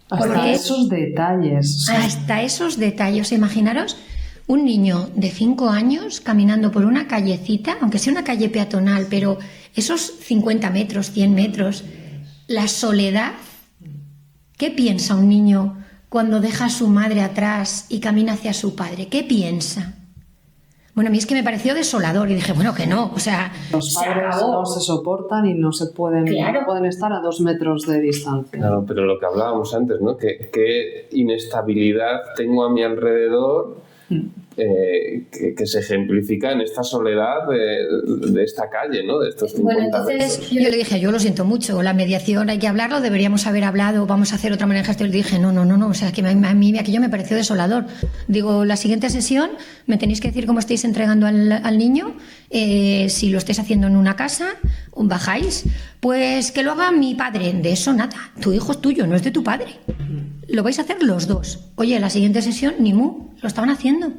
Speaker 3: Hasta esos detalles.
Speaker 1: Hasta esos detalles. Imaginaros un niño de 5 años caminando por una callecita, aunque sea una calle peatonal, pero esos 50 metros, 100 metros, la soledad. ¿Qué piensa un niño cuando deja a su madre atrás y camina hacia su padre? ¿Qué piensa? Bueno, a mí es que me pareció desolador y dije, bueno, que no, o sea,
Speaker 3: los padres no se soportan y no se pueden,
Speaker 1: Claro.
Speaker 3: no pueden estar a 2 metros de distancia.
Speaker 2: Claro, pero lo que hablábamos antes, ¿no? ¿Qué inestabilidad tengo a mi alrededor que se ejemplifica en esta soledad de esta calle, ¿no? De estos 50
Speaker 1: Bueno, entonces
Speaker 2: metros.
Speaker 1: yo le dije, yo lo siento mucho, la mediación hay que hablarlo, deberíamos haber hablado, vamos a hacer otra manera de gestión. Le dije, no, o sea, que a mí aquello me pareció desolador. Digo, la siguiente sesión me tenéis que decir cómo estáis entregando al niño, si lo estáis haciendo en una casa, bajáis, pues que lo haga mi padre. De eso nada, tu hijo es tuyo, no es de tu padre. Lo vais a hacer los dos. Oye, la siguiente sesión, ni mu, lo estaban haciendo.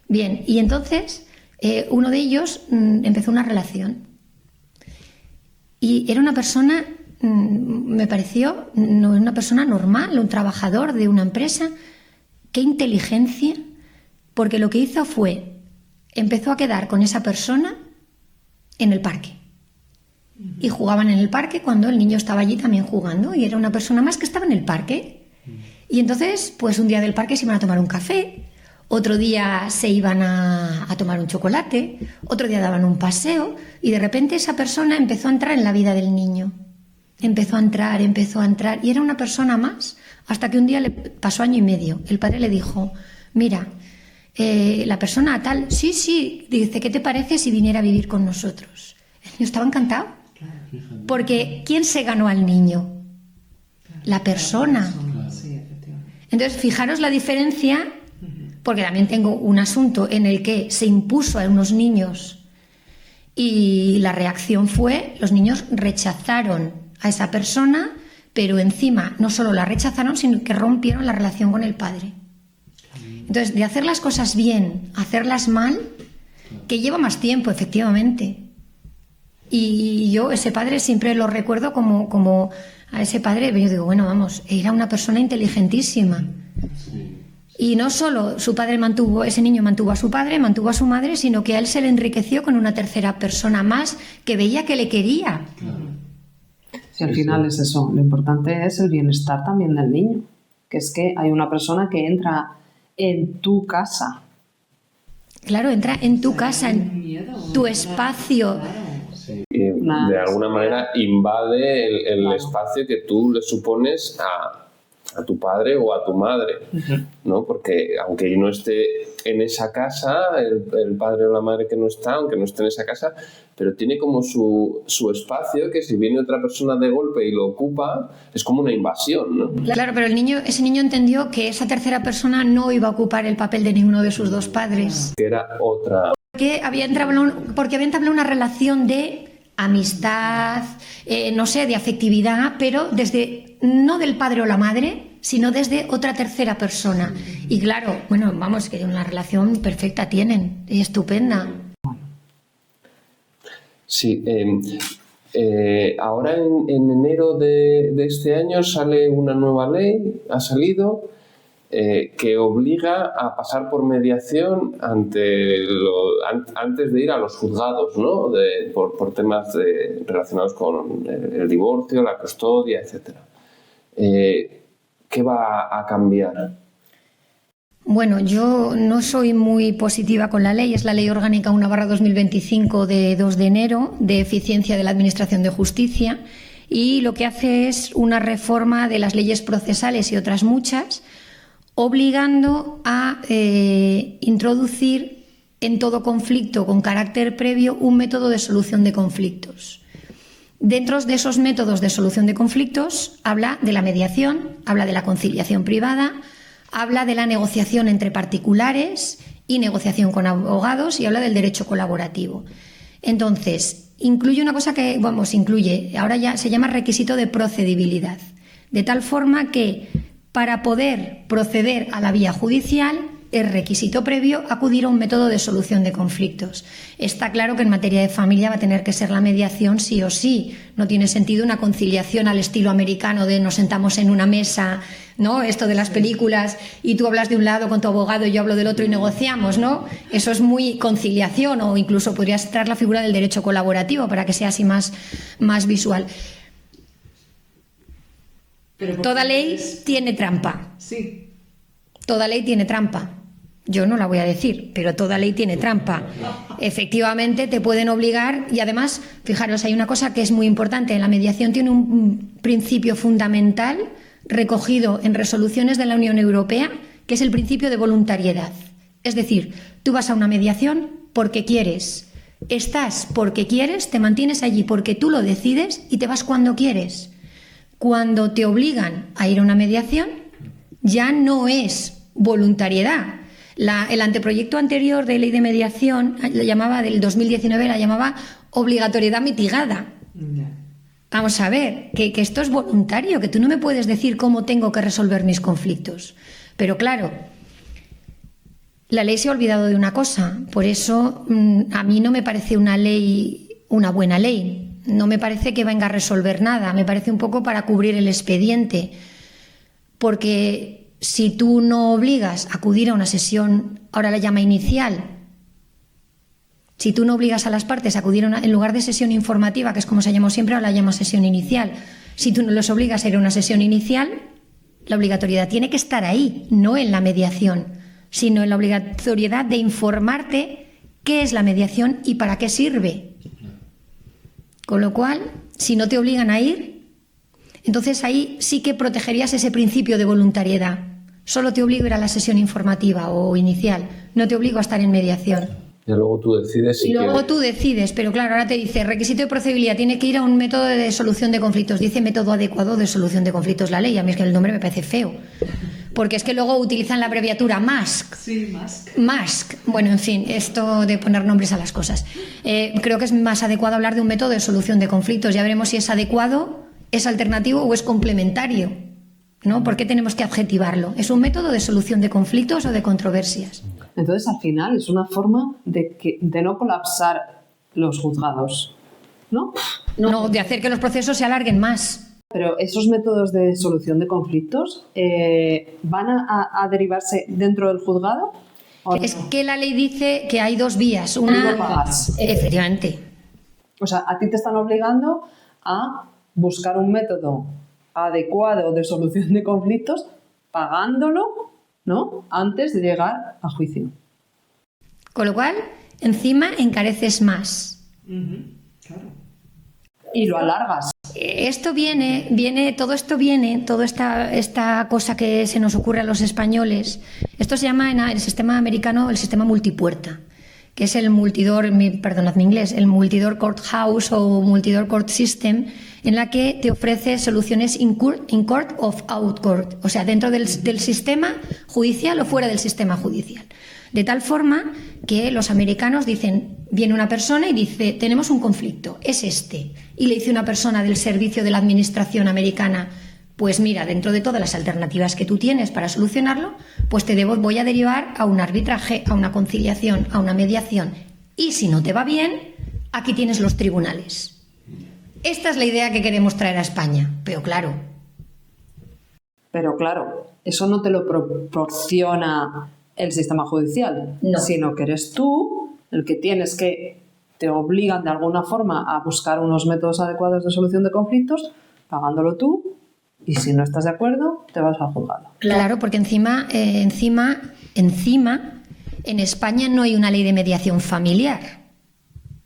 Speaker 1: Bien, y entonces uno de ellos empezó una relación. Y era una persona, me pareció, no una persona normal, un trabajador de una empresa. Qué inteligencia, porque lo que hizo fue, empezó a quedar con esa persona en el parque. Y jugaban en el parque cuando el niño estaba allí también jugando. Y era una persona más que estaba en el parque. Y entonces, pues un día del parque se iban a tomar un café, otro día se iban a tomar un chocolate, otro día daban un paseo y de repente esa persona empezó a entrar en la vida del niño. Empezó a entrar y era una persona más hasta que un día le pasó 1 año y medio. El padre le dijo, mira, la persona tal, sí, dice, ¿qué te parece si viniera a vivir con nosotros? El niño estaba encantado. Porque ¿quién se ganó al niño? La persona.
Speaker 3: Sí, efectivamente.
Speaker 1: Entonces, fijaros la diferencia, porque también tengo un asunto en el que se impuso a unos niños y la reacción fue, los niños rechazaron a esa persona, pero encima no solo la rechazaron, sino que rompieron la relación con el padre. Entonces, de hacer las cosas bien, hacerlas mal, que lleva más tiempo, efectivamente. Y yo, ese padre, siempre lo recuerdo como a ese padre, yo digo, bueno, vamos, era una persona inteligentísima. Y no solo ese niño mantuvo a su padre, mantuvo a su madre, sino que a él se le enriqueció con una tercera persona más que veía que le quería.
Speaker 3: Si al final es eso, lo importante es el bienestar también del niño, que es que hay una persona que entra en tu casa.
Speaker 1: Claro, entra en tu casa, en tu espacio.
Speaker 2: Y de alguna manera invade el espacio que tú le supones a tu padre o a tu madre, ¿no? Porque aunque no esté en esa casa, el padre o la madre que no está, aunque no esté en esa casa, pero tiene como su espacio que si viene otra persona de golpe y lo ocupa, es como una invasión, ¿no?
Speaker 1: Claro, pero ese niño entendió que esa tercera persona no iba a ocupar el papel de ninguno de sus dos padres.
Speaker 2: Que era otra.
Speaker 1: Porque había entablado una relación de amistad, no sé, de afectividad, pero no del padre o la madre, sino desde otra tercera persona. Y claro, bueno, vamos, que una relación perfecta tienen, y estupenda.
Speaker 2: Sí, ahora en enero de este año sale una nueva ley, ha salido, que obliga a pasar por mediación antes de ir a los juzgados, ¿no? Por temas relacionados con el divorcio, la custodia, etc. ¿Qué va a cambiar?
Speaker 1: Bueno, yo no soy muy positiva con la ley. Es la Ley Orgánica 1/2025 de 2 de enero de eficiencia de la Administración de Justicia y lo que hace es una reforma de las leyes procesales y otras muchas, obligando a introducir en todo conflicto con carácter previo un método de solución de conflictos. Dentro de esos métodos de solución de conflictos habla de la mediación, habla de la conciliación privada, habla de la negociación entre particulares y negociación con abogados y habla del derecho colaborativo. Entonces, incluye una cosa que, ahora ya se llama requisito de procedibilidad, de tal forma que para poder proceder a la vía judicial es requisito previo acudir a un método de solución de conflictos. Está claro que en materia de familia va a tener que ser la mediación sí o sí. No tiene sentido una conciliación al estilo americano de nos sentamos en una mesa, ¿no? Esto de las películas y tú hablas de un lado con tu abogado y yo hablo del otro y negociamos, ¿no? Eso es muy conciliación, o incluso podrías traer la figura del derecho colaborativo para que sea así más visual. Toda ley tiene trampa.
Speaker 3: Sí.
Speaker 1: Toda ley tiene trampa. Yo no la voy a decir, pero toda ley tiene trampa. Efectivamente, te pueden obligar y además, fijaros, hay una cosa que es muy importante. La mediación tiene un principio fundamental recogido en resoluciones de la Unión Europea, que es el principio de voluntariedad. Es decir, tú vas a una mediación porque quieres, estás porque quieres, te mantienes allí porque tú lo decides y te vas cuando quieres. Cuando te obligan a ir a una mediación, ya no es voluntariedad. El anteproyecto anterior de ley de mediación, del 2019, la llamaba obligatoriedad mitigada. Vamos a ver, que esto es voluntario, que tú no me puedes decir cómo tengo que resolver mis conflictos. Pero claro, la ley se ha olvidado de una cosa, por eso a mí no me parece una ley, una buena ley. No me parece que venga a resolver nada, me parece un poco para cubrir el expediente. Porque si tú no obligas a acudir a una sesión, ahora la llama inicial, si tú no obligas a las partes a acudir en lugar de sesión informativa, que es como se llamó siempre, ahora la llama sesión inicial, si tú no los obligas a ir a una sesión inicial, la obligatoriedad tiene que estar ahí, no en la mediación, sino en la obligatoriedad de informarte qué es la mediación y para qué sirve. Con lo cual, si no te obligan a ir, entonces ahí sí que protegerías ese principio de voluntariedad. Solo te obligo a ir a la sesión informativa o inicial, no te obligo a estar en mediación.
Speaker 2: Y luego tú decides si
Speaker 1: tú decides, pero claro, ahora te dice requisito de procedibilidad, tiene que ir a un método de solución de conflictos. Dice método adecuado de solución de conflictos la ley, a mí es que el nombre me parece feo. Porque es que luego utilizan la abreviatura MASC.
Speaker 3: Sí, MASC.
Speaker 1: MASC. Bueno, en fin, esto de poner nombres a las cosas. Creo que es más adecuado hablar de un método de solución de conflictos. Ya veremos si es adecuado, es alternativo o es complementario, ¿no? ¿Por qué tenemos que adjetivarlo? ¿Es un método de solución de conflictos o de controversias?
Speaker 3: Entonces, al final, es una forma de no colapsar los juzgados, ¿no?
Speaker 1: No, de hacer que los procesos se alarguen más.
Speaker 3: Pero esos métodos de solución de conflictos ¿van a derivarse dentro del juzgado?
Speaker 1: Es que la ley dice que hay dos vías. Una, efectivamente.
Speaker 3: O sea, a ti te están obligando a buscar un método adecuado de solución de conflictos pagándolo, ¿no? Antes de llegar a juicio.
Speaker 1: Con lo cual, encima encareces más.
Speaker 3: Claro. Y lo alargas.
Speaker 1: Toda esta cosa que se nos ocurre a los españoles, esto se llama en el sistema americano el sistema multipuerta, que es el multidor, perdonad mi inglés, el multidor courthouse o multidor court system, en la que te ofrece soluciones in court of out court, o sea, dentro del sistema judicial o fuera del sistema judicial. De tal forma que los americanos dicen, viene una persona y dice, tenemos un conflicto, es este. Y le dice una persona del servicio de la administración americana, pues mira, dentro de todas las alternativas que tú tienes para solucionarlo, pues voy a derivar a un arbitraje, a una conciliación, a una mediación. Y si no te va bien, aquí tienes los tribunales. Esta es la idea que queremos traer a España, pero claro,
Speaker 3: eso no te lo proporciona el sistema judicial,
Speaker 1: no,
Speaker 3: sino que eres tú el que te obligan de alguna forma a buscar unos métodos adecuados de solución de conflictos, pagándolo tú, y si no estás de acuerdo, te vas al juzgado.
Speaker 1: Claro, porque encima, en España no hay una ley de mediación familiar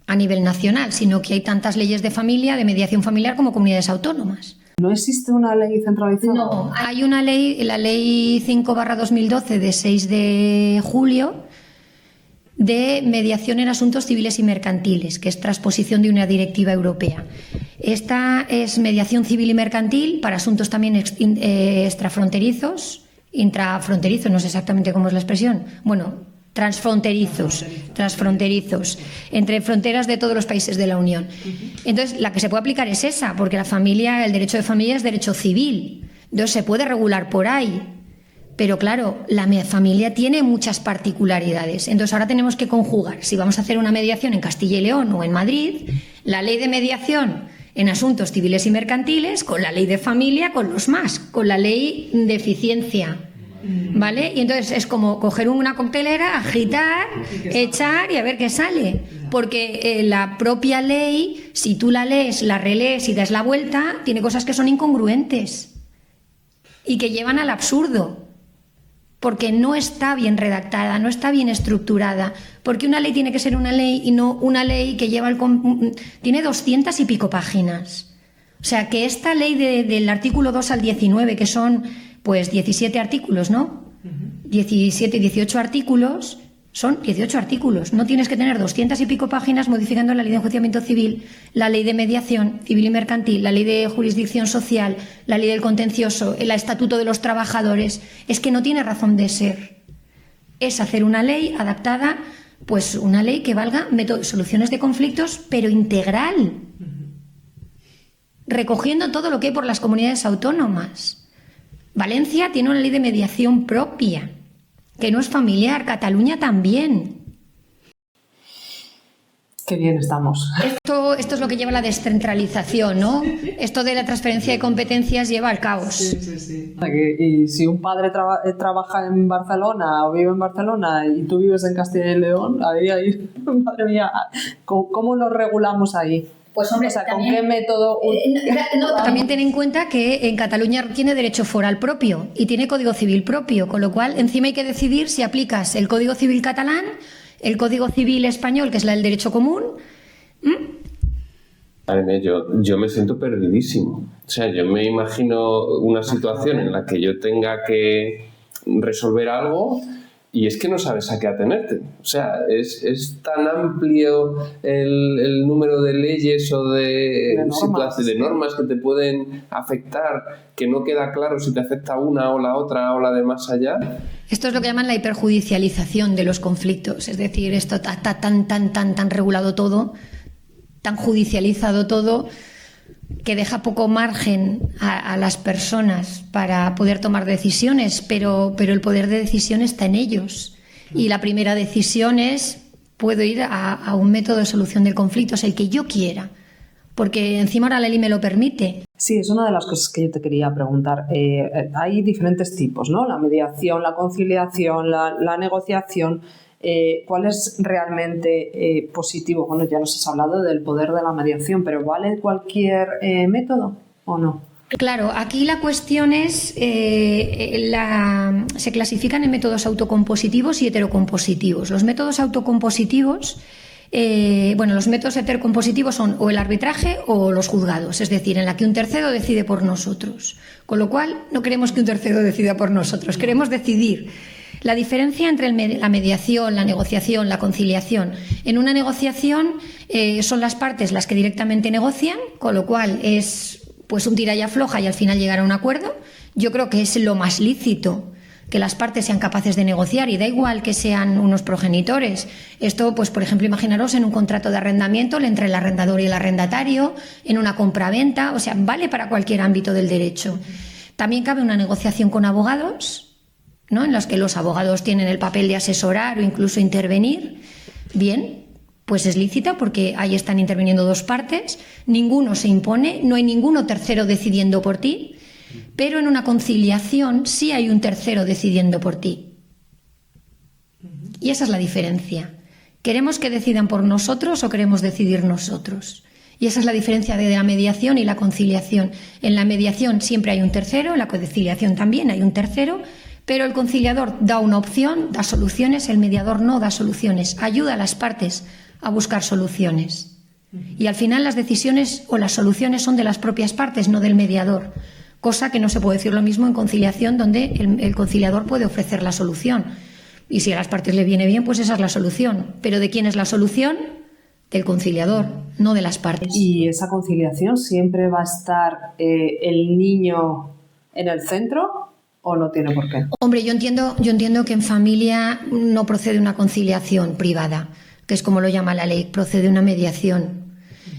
Speaker 1: a nivel nacional, sino que hay tantas leyes de mediación familiar como comunidades autónomas.
Speaker 3: ¿No existe una ley centralizada?
Speaker 1: No, hay una ley, la ley 5/2012 de 6 de julio, de mediación en asuntos civiles y mercantiles, que es transposición de una directiva europea. Esta es mediación civil y mercantil para asuntos también extrafronterizos, intrafronterizos, no sé exactamente cómo es la expresión, bueno, transfronterizos, entre fronteras de todos los países de la Unión. Entonces, la que se puede aplicar es esa, porque la familia, el derecho de familia es derecho civil, entonces se puede regular por ahí. Pero claro, la familia tiene muchas particularidades. Entonces ahora tenemos que conjugar, si vamos a hacer una mediación en Castilla y León o en Madrid, la ley de mediación en asuntos civiles y mercantiles con la ley de familia, con los más, con la ley de eficiencia. ¿Vale? Y entonces es como coger una coctelera, agitar, echar y a ver qué sale. Porque la propia ley, si tú la lees, la relees y das la vuelta, tiene cosas que son incongruentes y que llevan al absurdo. Porque no está bien redactada, no está bien estructurada, porque una ley tiene que ser una ley y no una ley que lleva tiene 200 y pico páginas. O sea, que esta ley del artículo 2 al 19, que son pues 17 artículos, ¿no? 17 y 18 artículos, son 18 artículos. No tienes que tener 200 y pico páginas modificando la ley de enjuiciamiento civil, la ley de mediación civil y mercantil, la ley de jurisdicción social, la ley del contencioso, el estatuto de los trabajadores. Es que no tiene razón de ser. Es hacer una ley adaptada, pues una ley que valga soluciones de conflictos, pero integral, recogiendo todo lo que hay por las comunidades autónomas. Valencia tiene una ley de mediación propia, que no es familiar, Cataluña también.
Speaker 3: Qué bien estamos.
Speaker 1: Esto es lo que lleva a la descentralización, ¿no? Esto de la transferencia de competencias lleva al caos.
Speaker 3: Sí. Y si un padre trabaja en Barcelona o vive en Barcelona y tú vives en Castilla y León, ahí madre mía, ¿cómo lo regulamos ahí?
Speaker 1: Pues hombre,
Speaker 3: o sea, ¿con qué método?
Speaker 1: También ten en cuenta que en Cataluña tiene derecho foral propio y tiene código civil propio, con lo cual encima hay que decidir si aplicas el código civil catalán, el código civil español, que es el derecho común.
Speaker 2: Yo me siento perdidísimo. O sea, yo me imagino una situación en la que yo tenga que resolver algo y es que no sabes a qué atenerte. O sea, es tan amplio el número de leyes o de situaciones, de normas que te pueden afectar, que no queda claro si te afecta una o la otra o la de más allá.
Speaker 1: Esto es lo que llaman la hiperjudicialización de los conflictos. Es decir, esto está tan regulado todo, tan judicializado todo, que deja poco margen a las personas para poder tomar decisiones, pero el poder de decisión está en ellos. Y la primera decisión es, puedo ir a un método de solución del conflicto, es el que yo quiera, porque encima ahora la ley me lo permite.
Speaker 3: Sí, es una de las cosas que yo te quería preguntar. Hay diferentes tipos, ¿no? La mediación, la conciliación, la negociación. ¿Cuál es realmente positivo? Bueno, ya nos has hablado del poder de la mediación, pero ¿vale cualquier método o no?
Speaker 1: Claro, aquí la cuestión es, se clasifican en métodos autocompositivos y heterocompositivos. Los métodos autocompositivos, los métodos heterocompositivos son o el arbitraje o los juzgados, es decir, en la que un tercero decide por nosotros. Con lo cual, no queremos que un tercero decida por nosotros, queremos decidir. La diferencia entre la mediación, la negociación, la conciliación. En una negociación son las partes las que directamente negocian, con lo cual es pues un tira y afloja y al final llegar a un acuerdo. Yo creo que es lo más lícito, que las partes sean capaces de negociar y da igual que sean unos progenitores. Esto, pues por ejemplo, imaginaros en un contrato de arrendamiento entre el arrendador y el arrendatario, en una compraventa, o sea, vale para cualquier ámbito del derecho. También cabe una negociación con abogados, ¿no? En los que los abogados tienen el papel de asesorar o incluso intervenir. Bien, pues es lícita porque ahí están interviniendo dos partes, ninguno se impone, no hay ninguno tercero decidiendo por ti, pero en una conciliación sí hay un tercero decidiendo por ti. Y esa es la diferencia. ¿Queremos que decidan por nosotros o queremos decidir nosotros? Y esa es la diferencia de la mediación y la conciliación. En la mediación siempre hay un tercero, en la conciliación también hay un tercero, pero el conciliador da una opción, da soluciones, el mediador no da soluciones, ayuda a las partes a buscar soluciones. Y al final las decisiones o las soluciones son de las propias partes, no del mediador, cosa que no se puede decir lo mismo en conciliación, donde el conciliador puede ofrecer la solución. Y si a las partes le viene bien, pues esa es la solución. ¿Pero de quién es la solución? Del conciliador, no de las partes.
Speaker 3: ¿Y esa conciliación siempre va a estar el niño en el centro o no tiene por qué?
Speaker 1: Hombre, yo entiendo que en familia no procede una conciliación privada, que es como lo llama la ley, procede una mediación.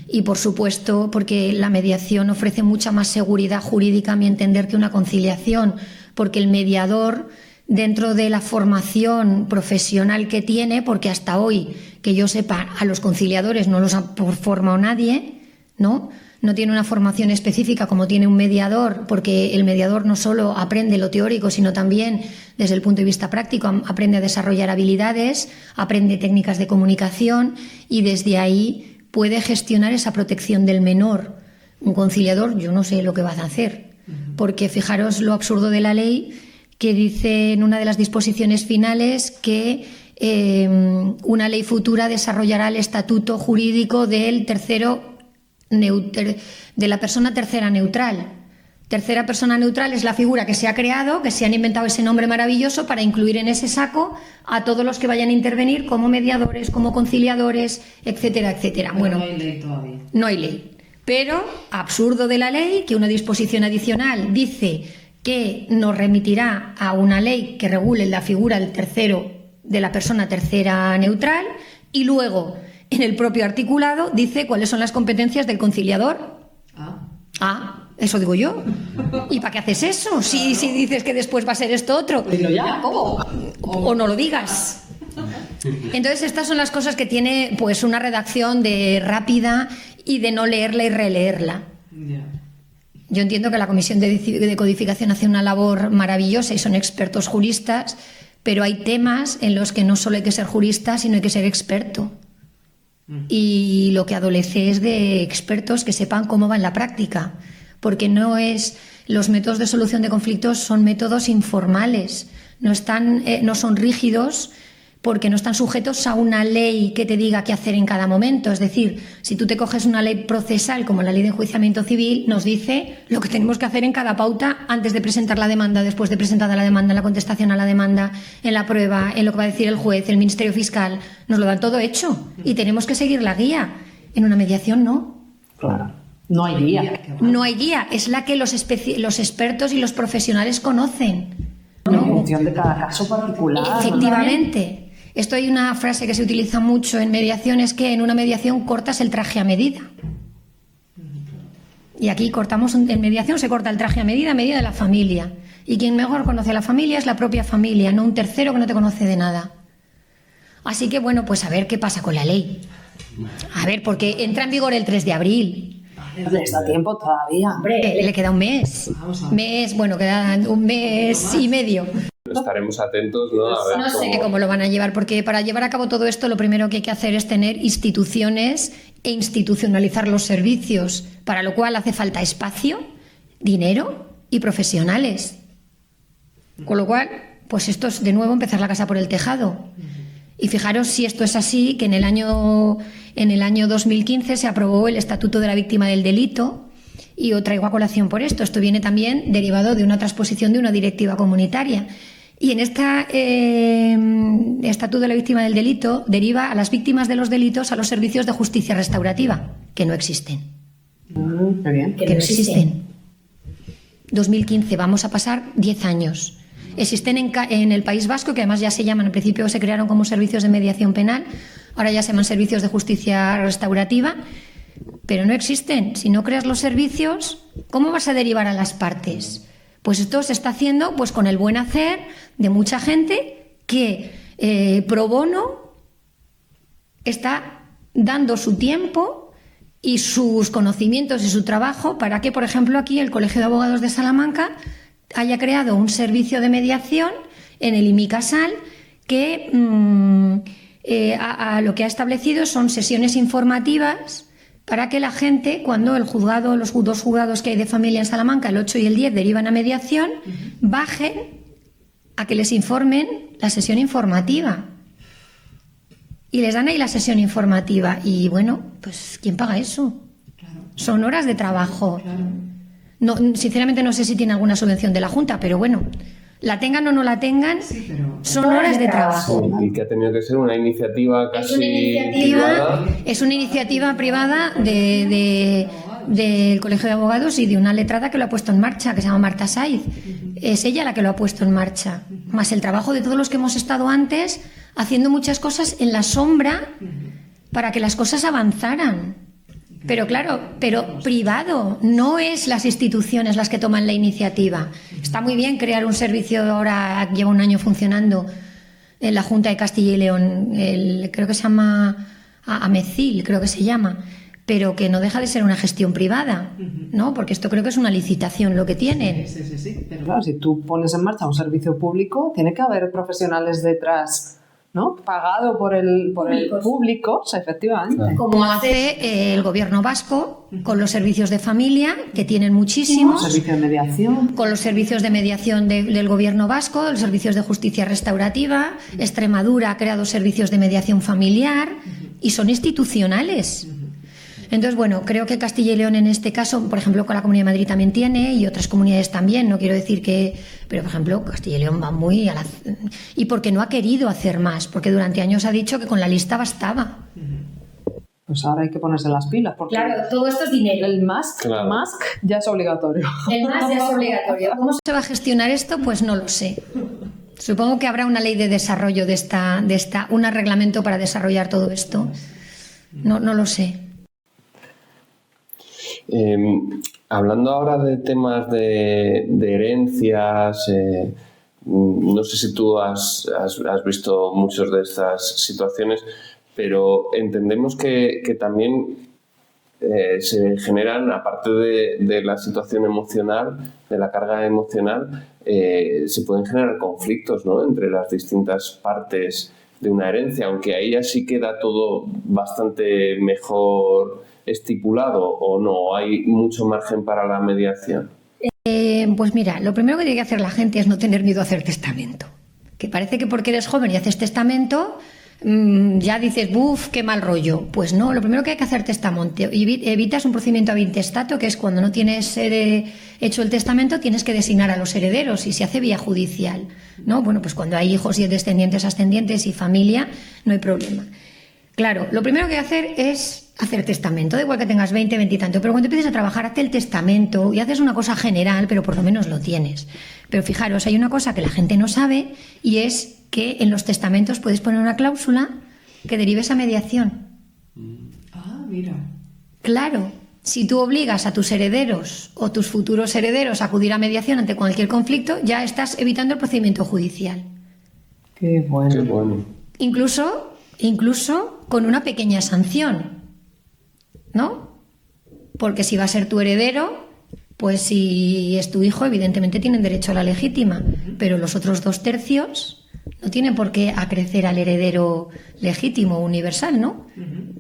Speaker 1: Y por supuesto, porque la mediación ofrece mucha más seguridad jurídica, a mi entender, que una conciliación, porque el mediador, dentro de la formación profesional que tiene, porque hasta hoy, que yo sepa, a los conciliadores no los ha formado nadie, ¿no? No tiene una formación específica como tiene un mediador, porque el mediador no solo aprende lo teórico, sino también desde el punto de vista práctico, aprende a desarrollar habilidades, aprende técnicas de comunicación y desde ahí puede gestionar esa protección del menor. Un conciliador, yo no sé lo que va a hacer, porque fijaros lo absurdo de la ley, que dice en una de las disposiciones finales que una ley futura desarrollará el estatuto jurídico del de la persona tercera neutral. Tercera persona neutral es la figura que se ha creado, que se han inventado ese nombre maravilloso para incluir en ese saco a todos los que vayan a intervenir como mediadores, como conciliadores, etcétera, etcétera.
Speaker 3: Pero bueno, no hay ley todavía.
Speaker 1: No hay ley. Pero absurdo de la ley que una disposición adicional dice que nos remitirá a una ley que regule la figura del tercero, de la persona tercera neutral, y luego en el propio articulado dice cuáles son las competencias del conciliador. Eso digo yo. ¿Y para qué haces eso? Si dices que después va a ser esto otro.
Speaker 3: Dilo ya, ¿cómo?
Speaker 1: O no lo digas. Entonces estas son las cosas que tiene pues una redacción de rápida y de no leerla y releerla. Yo entiendo que la Comisión de Codificación hace una labor maravillosa y son expertos juristas, pero hay temas en los que no solo hay que ser jurista, sino hay que ser experto. Y lo que adolece es de expertos que sepan cómo va en la práctica, porque los métodos de solución de conflictos son métodos informales, no son rígidos, porque no están sujetos a una ley que te diga qué hacer en cada momento. Es decir, si tú te coges una ley procesal como la ley de enjuiciamiento civil, nos dice lo que tenemos que hacer en cada pauta antes de presentar la demanda, después de presentada la demanda, en la contestación a la demanda, en la prueba, en lo que va a decir el juez, el Ministerio Fiscal. Nos lo dan todo hecho y tenemos que seguir la guía. En una mediación no.
Speaker 3: Claro. No hay guía.
Speaker 1: No hay guía. Es la que los expertos y los profesionales conocen.
Speaker 3: En función de cada caso particular.
Speaker 1: Efectivamente. Esto hay una frase que se utiliza mucho en mediaciones, que en una mediación cortas el traje a medida. Y aquí en mediación se corta el traje a medida de la familia. Y quien mejor conoce a la familia es la propia familia, no un tercero que no te conoce de nada. Así que bueno, pues a ver qué pasa con la ley. A ver, porque entra en vigor el 3 de abril.
Speaker 3: Le está tiempo todavía.
Speaker 1: Hombre, le queda un mes. Queda un mes y medio.
Speaker 2: Estaremos atentos, ¿no? A ver
Speaker 1: no sé cómo lo van a llevar, porque para llevar a cabo todo esto lo primero que hay que hacer es tener instituciones e institucionalizar los servicios, para lo cual hace falta espacio, dinero y profesionales. Con lo cual, pues esto es de nuevo empezar la casa por el tejado. Y fijaros si esto es así, que en el año 2015 se aprobó el Estatuto de la Víctima del Delito, y os traigo a colación por esto. Esto viene también derivado de una transposición de una directiva comunitaria. Y en este Estatuto de la Víctima del Delito deriva a las víctimas de los delitos a los servicios de justicia restaurativa, que no existen.
Speaker 3: Qué bien.
Speaker 1: Que no existen. 2015, vamos a pasar 10 años. Existen en el País Vasco, que además ya se llaman, al principio se crearon como servicios de mediación penal, ahora ya se llaman servicios de justicia restaurativa, pero no existen. Si no creas los servicios, ¿cómo vas a derivar a las partes? Pues esto se está haciendo pues con el buen hacer de mucha gente que pro bono está dando su tiempo y sus conocimientos y su trabajo para que, por ejemplo, aquí el Colegio de Abogados de Salamanca haya creado un servicio de mediación en el IMICASAL que lo que ha establecido son sesiones informativas para que la gente, cuando el juzgado, los dos juzgados que hay de familia en Salamanca, el 8 y el 10, derivan a mediación, bajen a que les informen la sesión informativa. Y les dan ahí la sesión informativa. Y bueno, pues ¿quién paga eso? Claro. Son horas de trabajo. Claro. No, sinceramente no sé si tiene alguna subvención de la Junta, pero bueno, La tengan o no la tengan, son horas de trabajo.
Speaker 2: Sí, y que ha tenido que ser una iniciativa casi privada.
Speaker 1: Es una iniciativa privada del Colegio de Abogados y de una letrada que lo ha puesto en marcha, que se llama Marta Saiz. Es ella la que lo ha puesto en marcha. Más el trabajo de todos los que hemos estado antes haciendo muchas cosas en la sombra para que las cosas avanzaran. Pero claro, privado, no es las instituciones las que toman la iniciativa. Está muy bien crear un servicio, ahora lleva un año funcionando en la Junta de Castilla y León, creo que se llama AMECIL, creo que se llama, pero que no deja de ser una gestión privada, ¿no? Porque esto creo que es una licitación lo que tienen.
Speaker 3: Sí. Pero claro, si tú pones en marcha un servicio público, tiene que haber profesionales detrás, ¿no? Pagado por el público, efectivamente.
Speaker 2: Claro.
Speaker 1: Como hace el gobierno vasco con los servicios de familia, que tienen muchísimos.
Speaker 3: Servicio de mediación.
Speaker 1: Con los servicios de mediación del gobierno vasco, los servicios de justicia restaurativa. Extremadura ha creado servicios de mediación familiar y son institucionales. Entonces, bueno, creo que Castilla y León en este caso, por ejemplo, con la Comunidad de Madrid también tiene y otras comunidades también, no quiero decir que... Pero, por ejemplo, Castilla y León va muy a la... Y porque no ha querido hacer más, porque durante años ha dicho que con la lista bastaba.
Speaker 3: Pues ahora hay que ponerse las pilas, porque
Speaker 1: Claro, todo esto es dinero.
Speaker 3: el Musk ya es obligatorio.
Speaker 1: El más ya es obligatorio. ¿Cómo se va a gestionar esto? Pues no lo sé. Supongo que habrá una ley de desarrollo de esta un reglamento para desarrollar todo esto. No lo sé.
Speaker 2: Hablando ahora de temas de herencias, no sé si tú has visto muchas de estas situaciones, pero entendemos que también se generan, aparte de la situación emocional, de la carga emocional, se pueden generar conflictos, ¿no?, entre las distintas partes de una herencia, aunque ahí ya sí queda todo bastante mejor estipulado, o no, hay mucho margen para la mediación.
Speaker 1: Pues mira, lo primero que tiene que hacer la gente es no tener miedo a hacer testamento. Que parece que porque eres joven y haces testamento, ya dices, ¡buf, qué mal rollo! Pues no, lo primero que hay que hacer testamento. Evitas un procedimiento ab intestato, que es cuando no tienes hecho el testamento, tienes que designar a los herederos y se hace vía judicial, ¿no? Bueno, pues cuando hay hijos y descendientes, ascendientes y familia, no hay problema. Claro, lo primero que hay que hacer es hacer testamento, da igual que tengas 20, 20 y tanto, pero cuando empieces a trabajar, hazte el testamento y haces una cosa general, pero por lo menos lo tienes. Pero fijaros, hay una cosa que la gente no sabe y es que en los testamentos puedes poner una cláusula que derive esa mediación.
Speaker 3: Ah, mira.
Speaker 1: Claro, si tú obligas a tus herederos o tus futuros herederos a acudir a mediación ante cualquier conflicto, ya estás evitando el procedimiento judicial.
Speaker 3: Qué bueno.
Speaker 2: Qué bueno.
Speaker 1: Incluso con una pequeña sanción, ¿no? Porque si va a ser tu heredero, pues si es tu hijo, evidentemente tienen derecho a la legítima, pero los otros 2/3 no tienen por qué acrecer al heredero legítimo universal, ¿no?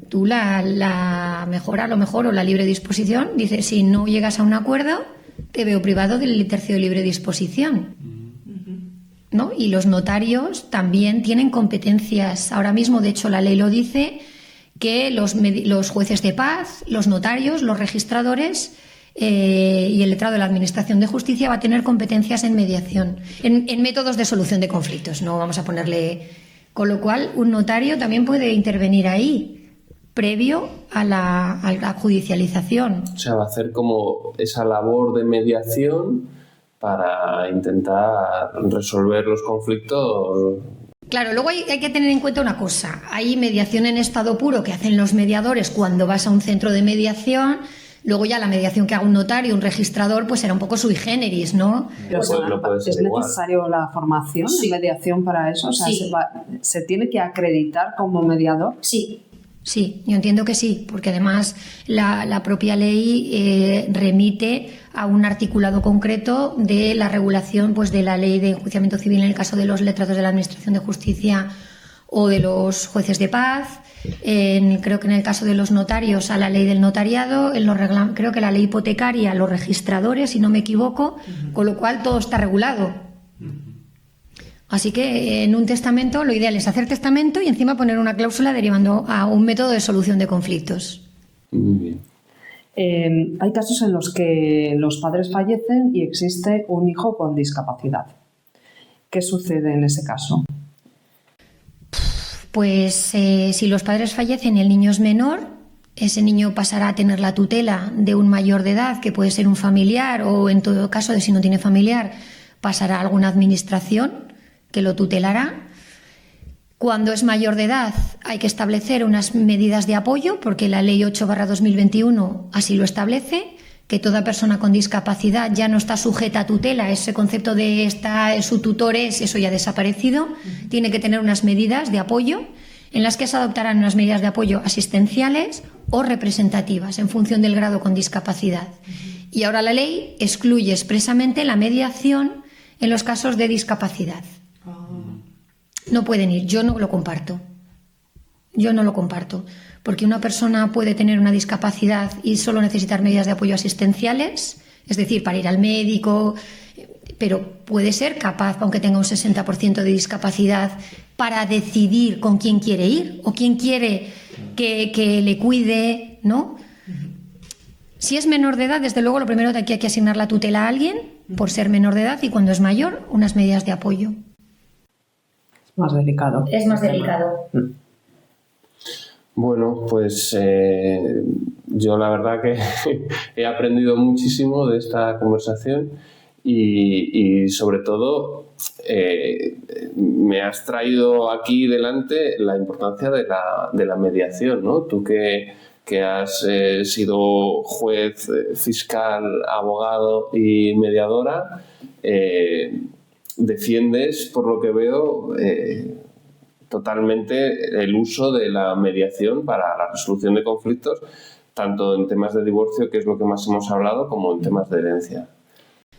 Speaker 1: Tú la mejora, a lo mejor, o la libre disposición, dice, si no llegas a un acuerdo, te veo privado del tercio de libre disposición, ¿no? Y los notarios también tienen competencias. Ahora mismo, de hecho, la ley lo dice, que los jueces de paz, los notarios, los registradores y el letrado de la Administración de Justicia va a tener competencias en mediación, en métodos de solución de conflictos, no vamos a ponerle... Con lo cual, un notario también puede intervenir ahí, previo a la judicialización.
Speaker 2: O sea, va a hacer como esa labor de mediación para intentar resolver los conflictos.
Speaker 1: Claro, luego hay que tener en cuenta una cosa. Hay mediación en estado puro que hacen los mediadores cuando vas a un centro de mediación. Luego ya la mediación que haga un notario, un registrador, pues será un poco sui generis, ¿no?
Speaker 3: Pero ¿es necesario la formación en mediación para eso? O sea,
Speaker 1: Sí.
Speaker 3: ¿se tiene que acreditar como mediador?
Speaker 1: Sí, yo entiendo que sí, porque además la propia ley remite a un articulado concreto de la regulación, pues, de la ley de enjuiciamiento civil en el caso de los letrados de la Administración de Justicia o de los jueces de paz. Creo que en el caso de los notarios a la ley del notariado, creo que la ley hipotecaria a los registradores, si no me equivoco, con lo cual todo está regulado. Así que en un testamento lo ideal es hacer testamento y encima poner una cláusula derivando a un método de solución de conflictos.
Speaker 2: Muy bien.
Speaker 3: Hay casos en los que los padres fallecen y existe un hijo con discapacidad. ¿qué sucede en ese caso?
Speaker 1: Pues si los padres fallecen y el niño es menor, ese niño pasará a tener la tutela de un mayor de edad, que puede ser un familiar, o en todo caso, de si no tiene familiar, pasará a alguna administración que lo tutelará. Cuando es mayor de edad hay que establecer unas medidas de apoyo, porque la Ley 8/2021 así lo establece, que toda persona con discapacidad ya no está sujeta a tutela. Ese concepto de su tutor eso ya ha desaparecido. Tiene que tener unas medidas de apoyo en las que se adoptarán unas medidas de apoyo asistenciales o representativas en función del grado con discapacidad. Y ahora la ley excluye expresamente la mediación en los casos de discapacidad. No pueden ir, yo no lo comparto. Yo no lo comparto, porque una persona puede tener una discapacidad y solo necesitar medidas de apoyo asistenciales, es decir, para ir al médico, pero puede ser capaz, aunque tenga un 60% de discapacidad, para decidir con quién quiere ir o quién quiere que le cuide, ¿no? Si es menor de edad, desde luego lo primero que hay que asignar la tutela a alguien por ser menor de edad, y cuando es mayor, unas medidas de apoyo.
Speaker 3: Es más delicado.
Speaker 1: Es más delicado.
Speaker 2: Bueno, pues yo la verdad que he aprendido muchísimo de esta conversación y sobre todo me has traído aquí delante la importancia de la mediación, ¿no? Tú que has sido juez, fiscal, abogado y mediadora, defiendes, por lo que veo, totalmente el uso de la mediación para la resolución de conflictos, tanto en temas de divorcio, que es lo que más hemos hablado, como en temas de herencia.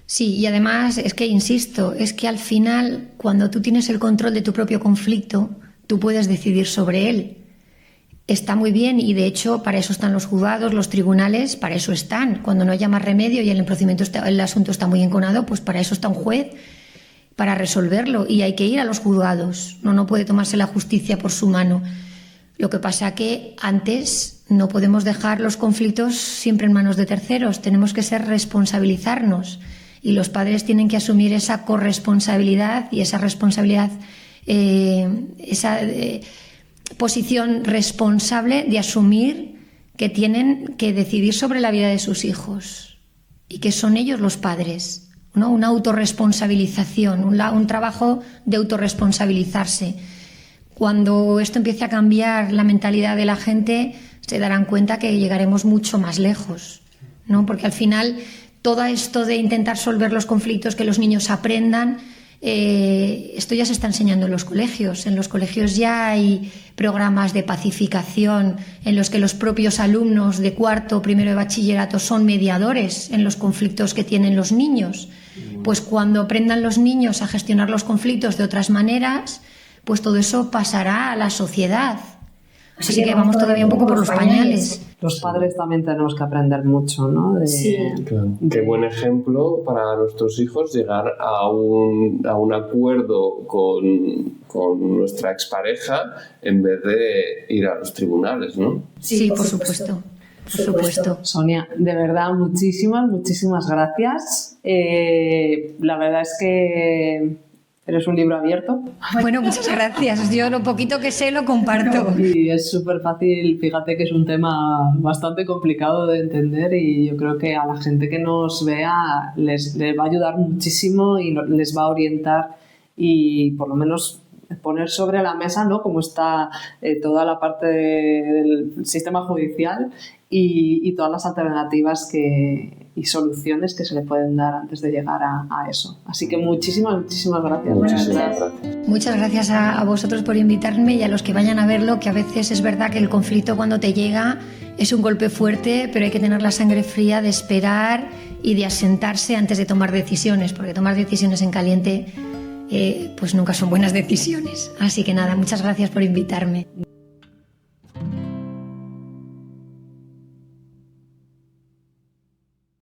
Speaker 1: Sí, y además es que, insisto, es que al final, cuando tú tienes el control de tu propio conflicto, tú puedes decidir sobre él. Está muy bien, y de hecho para eso están los juzgados, los tribunales, para eso están. Cuando no haya más remedio y el asunto está muy enconado, pues para eso está un juez, para resolverlo, y hay que ir a los juzgados. No puede tomarse la justicia por su mano. Lo que pasa que antes no podemos dejar los conflictos siempre en manos de terceros, tenemos que responsabilizarnos, y los padres tienen que asumir esa corresponsabilidad y esa responsabilidad, esa posición responsable de asumir que tienen que decidir sobre la vida de sus hijos y que son ellos los padres, ¿no? Una autorresponsabilización, un trabajo de autorresponsabilizarse. Cuando esto empiece a cambiar la mentalidad de la gente, se darán cuenta que llegaremos mucho más lejos, ¿no? Porque al final todo esto de intentar resolver los conflictos, que los niños aprendan, esto ya se está enseñando en los colegios. En los colegios ya hay programas de pacificación en los que los propios alumnos de cuarto, primero de bachillerato son mediadores en los conflictos que tienen los niños. Pues cuando aprendan los niños a gestionar los conflictos de otras maneras, pues todo eso pasará a la sociedad. Así que vamos todavía un poco por los pañales.
Speaker 3: Los padres también tenemos que aprender mucho, ¿no?
Speaker 1: Sí.
Speaker 2: Claro. Qué buen ejemplo para nuestros hijos llegar a un acuerdo con nuestra expareja en vez de ir a los tribunales, ¿no?
Speaker 1: Sí, por supuesto. Por supuesto.
Speaker 3: Sonia, de verdad, muchísimas gracias. La verdad es que eres un libro abierto.
Speaker 1: Bueno, muchas gracias. Yo lo poquito que sé lo comparto.
Speaker 3: Y es súper fácil, fíjate que es un tema bastante complicado de entender, y yo creo que a la gente que nos vea les va a ayudar muchísimo y les va a orientar, y por lo menos poner sobre la mesa, ¿no?, cómo está toda la parte del sistema judicial y todas las alternativas y soluciones que se le pueden dar antes de llegar a eso. Así que muchísimas gracias.
Speaker 2: Muchísimas gracias.
Speaker 1: Muchas gracias a vosotros por invitarme, y a los que vayan a verlo, que a veces es verdad que el conflicto cuando te llega es un golpe fuerte, pero hay que tener la sangre fría de esperar y de asentarse antes de tomar decisiones, porque tomar decisiones en caliente pues nunca son buenas decisiones. Así que nada, muchas gracias por invitarme.